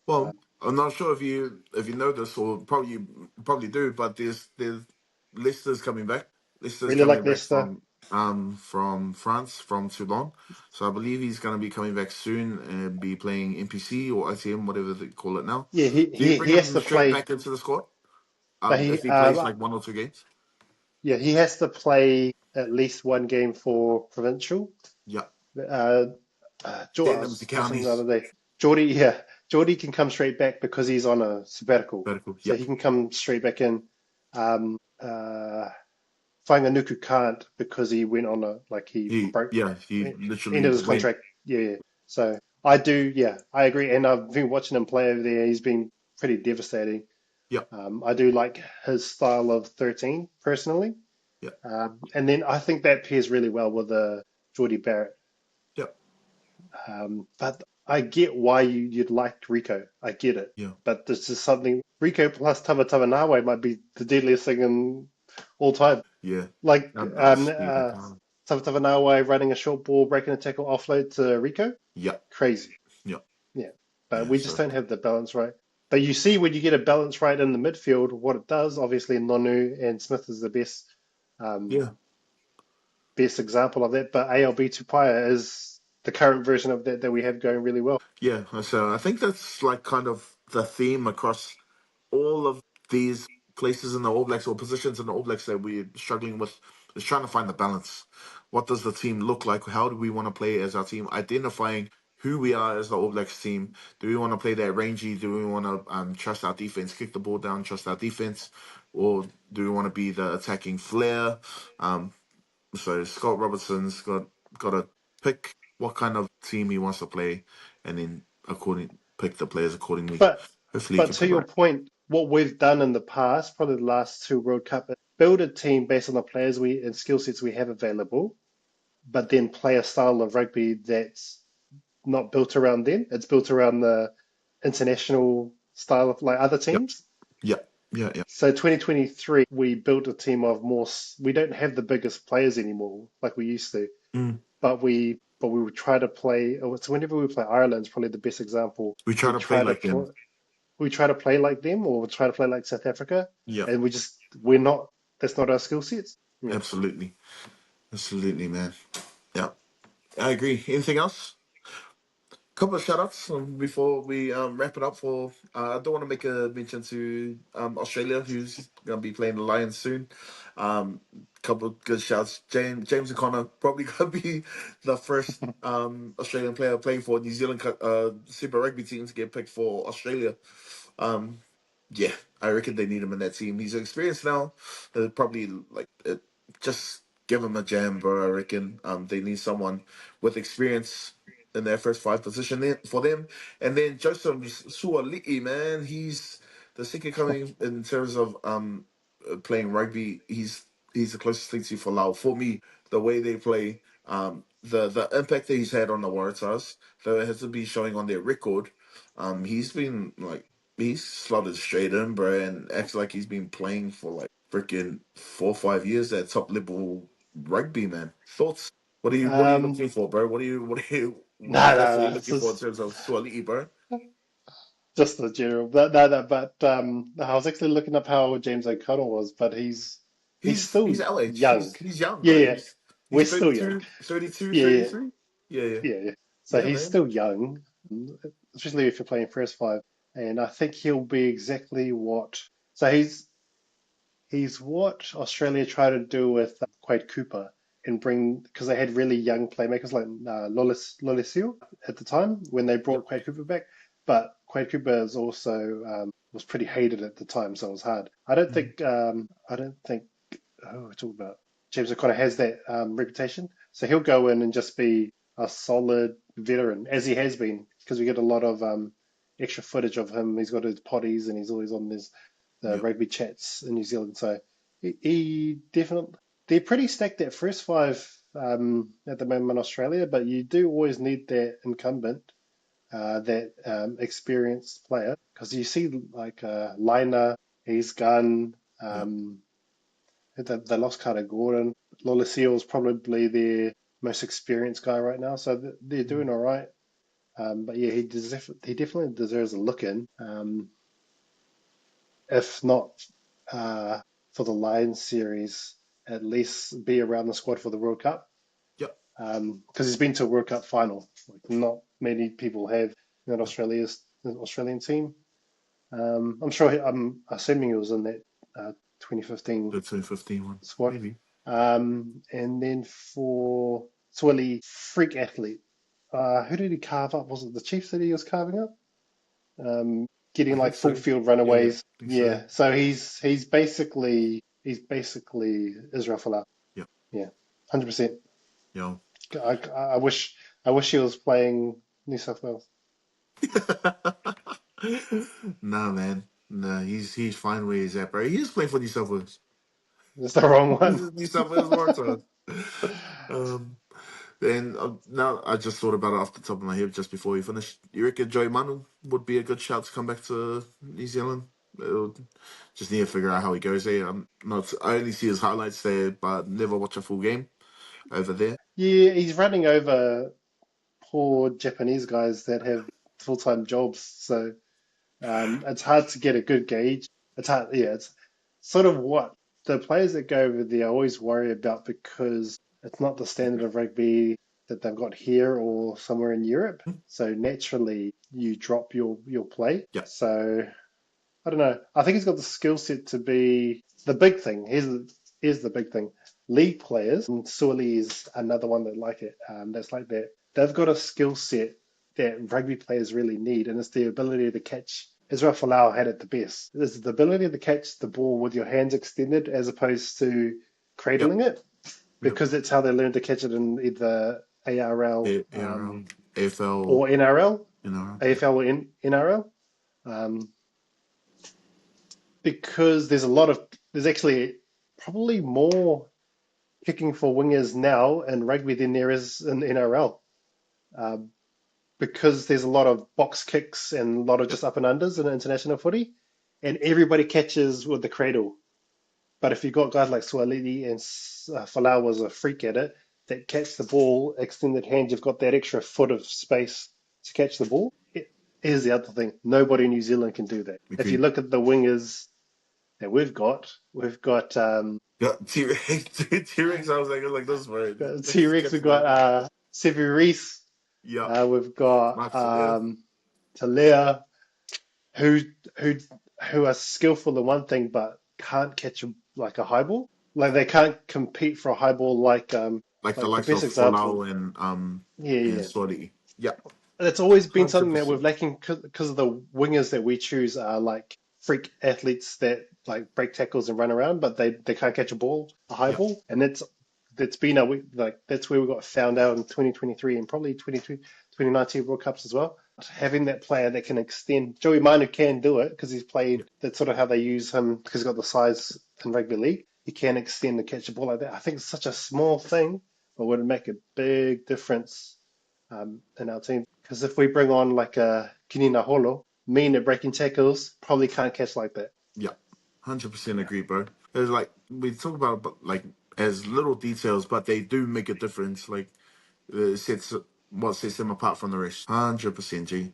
Well, I'm not sure if you know this or probably you probably do, but there's Leicester's coming back. Leicester's Really coming like back Leicester. from France from Toulon. So I believe he's going to be coming back soon and be playing NPC or ITM, whatever they call it now. Yeah, Do you bring he has him to straight play, back into the squad? but If he plays like one or two games? yeah, he has to play at least one game for provincial. Yeah. Uh, I Send them to was watching the counties. other day. Geordie, yeah, Geordie can come straight back because he's on a sabbatical, Vertical. so he Yep. can come straight back in. Whanganuku can't because he went on a like he broke He literally ended his went. contract. Yeah, yeah. So I do, yeah, I agree, and I've been watching him play over there. He's been pretty devastating. Yep. I do like his style of 13 personally, Yep. and then I think that pairs really well with Geordie Barrett. Yep. But I get why you'd like Rico. I get it. Yeah. But this is something Rico plus Tama Nawe might be the deadliest thing in all time. Yeah. Like And the speed of time. Tama Nawe running a short ball, breaking a tackle, offload to Rico. Yep. Crazy. Yep. Yeah. But Yeah. we just So don't have the balance right. But you see when you get a balance right in the midfield, what it does. Obviously, Nonu and Smith is the um, yeah. best example of that. But ALB Tupaya is the current version of that we have going really well. Yeah, so I think that's like kind of the theme across all of these places in the All Blacks or positions in the All Blacks that we're struggling with is trying to find the balance. What does the team look like? How do we want to play as our team? Identifying who we are as the All Blacks team. Do we want to play that rangy? Do we want to trust our defense, kick the ball down, trust our defense? Or do we want to be the attacking flair? Um, so Scott Robertson's got to pick what kind of team he wants to play, and then pick the players accordingly. But Hopefully, he but can to your provide. point, what we've done in the past, probably the last two World Cup, is build a team based on the players we and skill sets we have available, but then play a style of rugby that's not built around them. It's built around the international style of like other Yep. teams. Yep. Yeah. Yeah. So 2023, we built a team of more. We don't have the biggest players anymore like we used to, Mm. but we would try to play. So whenever we play Ireland, is probably the best example. We try We to play try to like them. play. We try to play like them or we try to play like South Africa, Yep. and we're not. That's not our skill sets. Yeah. Absolutely. Absolutely, man. Yeah. I agree. Anything else? Couple of shout outs before we wrap it up for I don't want to make a mention to Australia who's gonna be playing the Lions soon. Couple of good shouts. James O'Connor probably gonna be the first Australian player playing for New Zealand Super Rugby team to get picked for Australia. Um yeah, I reckon they need him in that team. He's experienced now. Probably just give him a jam, bro. I reckon they need someone with experience in their first five position for them. And then Joseph Suali'i, man, he's the second coming in terms of playing rugby. He's the closest thing to Falau for me. The way they play, the impact that he's had on the Waratahs, though it has to be showing on their record. He's been like he's slotted straight in, bro, and acts like he's been playing for like freaking 4 or 5 years at top level rugby, man. Thoughts? What are you Um, looking for, bro? What no, stats no, are you no. looking for in terms of Swaliti, bro? Just the general. But I was actually looking up how James O'Connell was, but he's He's still LH. young. He's young, Yeah, bro. yeah. He's We're still young. 32, 32, Yeah, yeah, 33. Yeah, yeah. yeah, yeah. So Yeah, he's man. still young, especially if you're playing first five. And I think he'll be exactly what. So he's what Australia tried to do with Quade Cooper and bring because they had really young playmakers like Lolesio at the time when they Yep. brought Quade Cooper back. But Quade Cooper is also was pretty hated at the time, so it was hard. Mhm. I don't think we're talking about James O'Connor has that reputation, so he'll go in and just be a solid veteran as he has been because we get a lot of extra footage of him. He's got his potties and he's always on this the Yep. rugby chats in New Zealand. So he definitely they're pretty stacked at first five at the moment in Australia, but you do always need that incumbent, that experienced player because you see like Liner, he's gone. Yep. They lost Carter Gordon. Lola Seal's probably their most experienced guy right now, so they're doing all right. But yeah, he definitely deserves a look in. If not uh, for the Lions series, at least be around the squad for the World Cup. Yep. Because he's been to a World Cup final. Like not many people have in that Yep. Australian team. I'm assuming he was in that 2015 The 2015 one, squad. maybe. And then for Swilly, freak athlete. Who did he carve up? Was it the Chiefs that he was carving up? I Getting think like full so. field Yeah, yeah. runaways. I think so. Yeah. So he's basically Israel Folau. Yep. Yeah, 100%. Yo. I wish he was playing New South Wales. Nah, man. Nah, he's fine where he's at, bro. He is playing for New South Wales. It's the wrong This one. is New South Wales Waratahs. Um, then now I just thought about it off the top of my head just before we finished. You reckon Joey Manu would be a good shout to come back to New Zealand? Just need to figure out how he goes there. I only see his highlights there, but never watch a full game over there. Yeah, he's running over poor Japanese guys that have full-time jobs, so it's hard to get a good gauge. It's hard, yeah. It's sort of what the players that go over there always worry about because it's not the standard of rugby that they've got here or somewhere in Europe. So naturally, you drop your play. Yeah, So I don't know. I think he's got the skill set to be the big thing. Here's the big thing. League players, and Sully is another one that like it. That's like that. They've got a skill set that rugby players really need, and it's the ability to catch. Israel Folau had it the best. It's the ability to catch the ball with your hands extended as opposed to yep, cradling it, yep. because that's how they learn to catch it in either ARL ARL, AFL, or NRL, yeah, AFL or NRL. Um, because there's actually probably more kicking for wingers now in rugby than there is in NRL, um, because there's a lot of box kicks and a lot of yep, just up and unders in international footy, and everybody catches with the cradle. But if you've got guys like Sualini and Falau was a freak at it, that catch the ball, extended hand, you've got that extra foot of space to catch the ball. Here's the other thing: nobody in New Zealand can do that. If you agreed. look at the wingers that we've got Yeah, T-Rex, T-Rex. I was like this word. T-Rex, we've Catching the got ball. Sevu Reece, Yeah, we've got Mark Talia. Talia, who who who are skillful in one thing but can't catch like a high ball. Like they can't compete for a high ball Like the like the likes of best example. Folau Yeah, and yeah. Swati. Yeah, It's always been hundred something that we're percent. lacking because of the wingers that we choose are like freak athletes that like break tackles and run around, but they can't catch a high Yeah, ball, and that's been our like that's where we got found out in 2023 and probably 2019 World Cups as well. Having that player that can extend, Joey Manu can do it because he's yeah, played. That's sort of how they use him because he's got the size in rugby league. He can extend and catch a ball like that. I think it's such a small thing, but would make a big difference in our team. Because if we bring on like a Kinina Holo, mean at breaking tackles, probably can't catch like that. Yeah, 100% Yeah. agree, bro. It's like we talk about, but like as little details, but they do make a difference. Like it sets what sets them apart from the rest. 100%, G.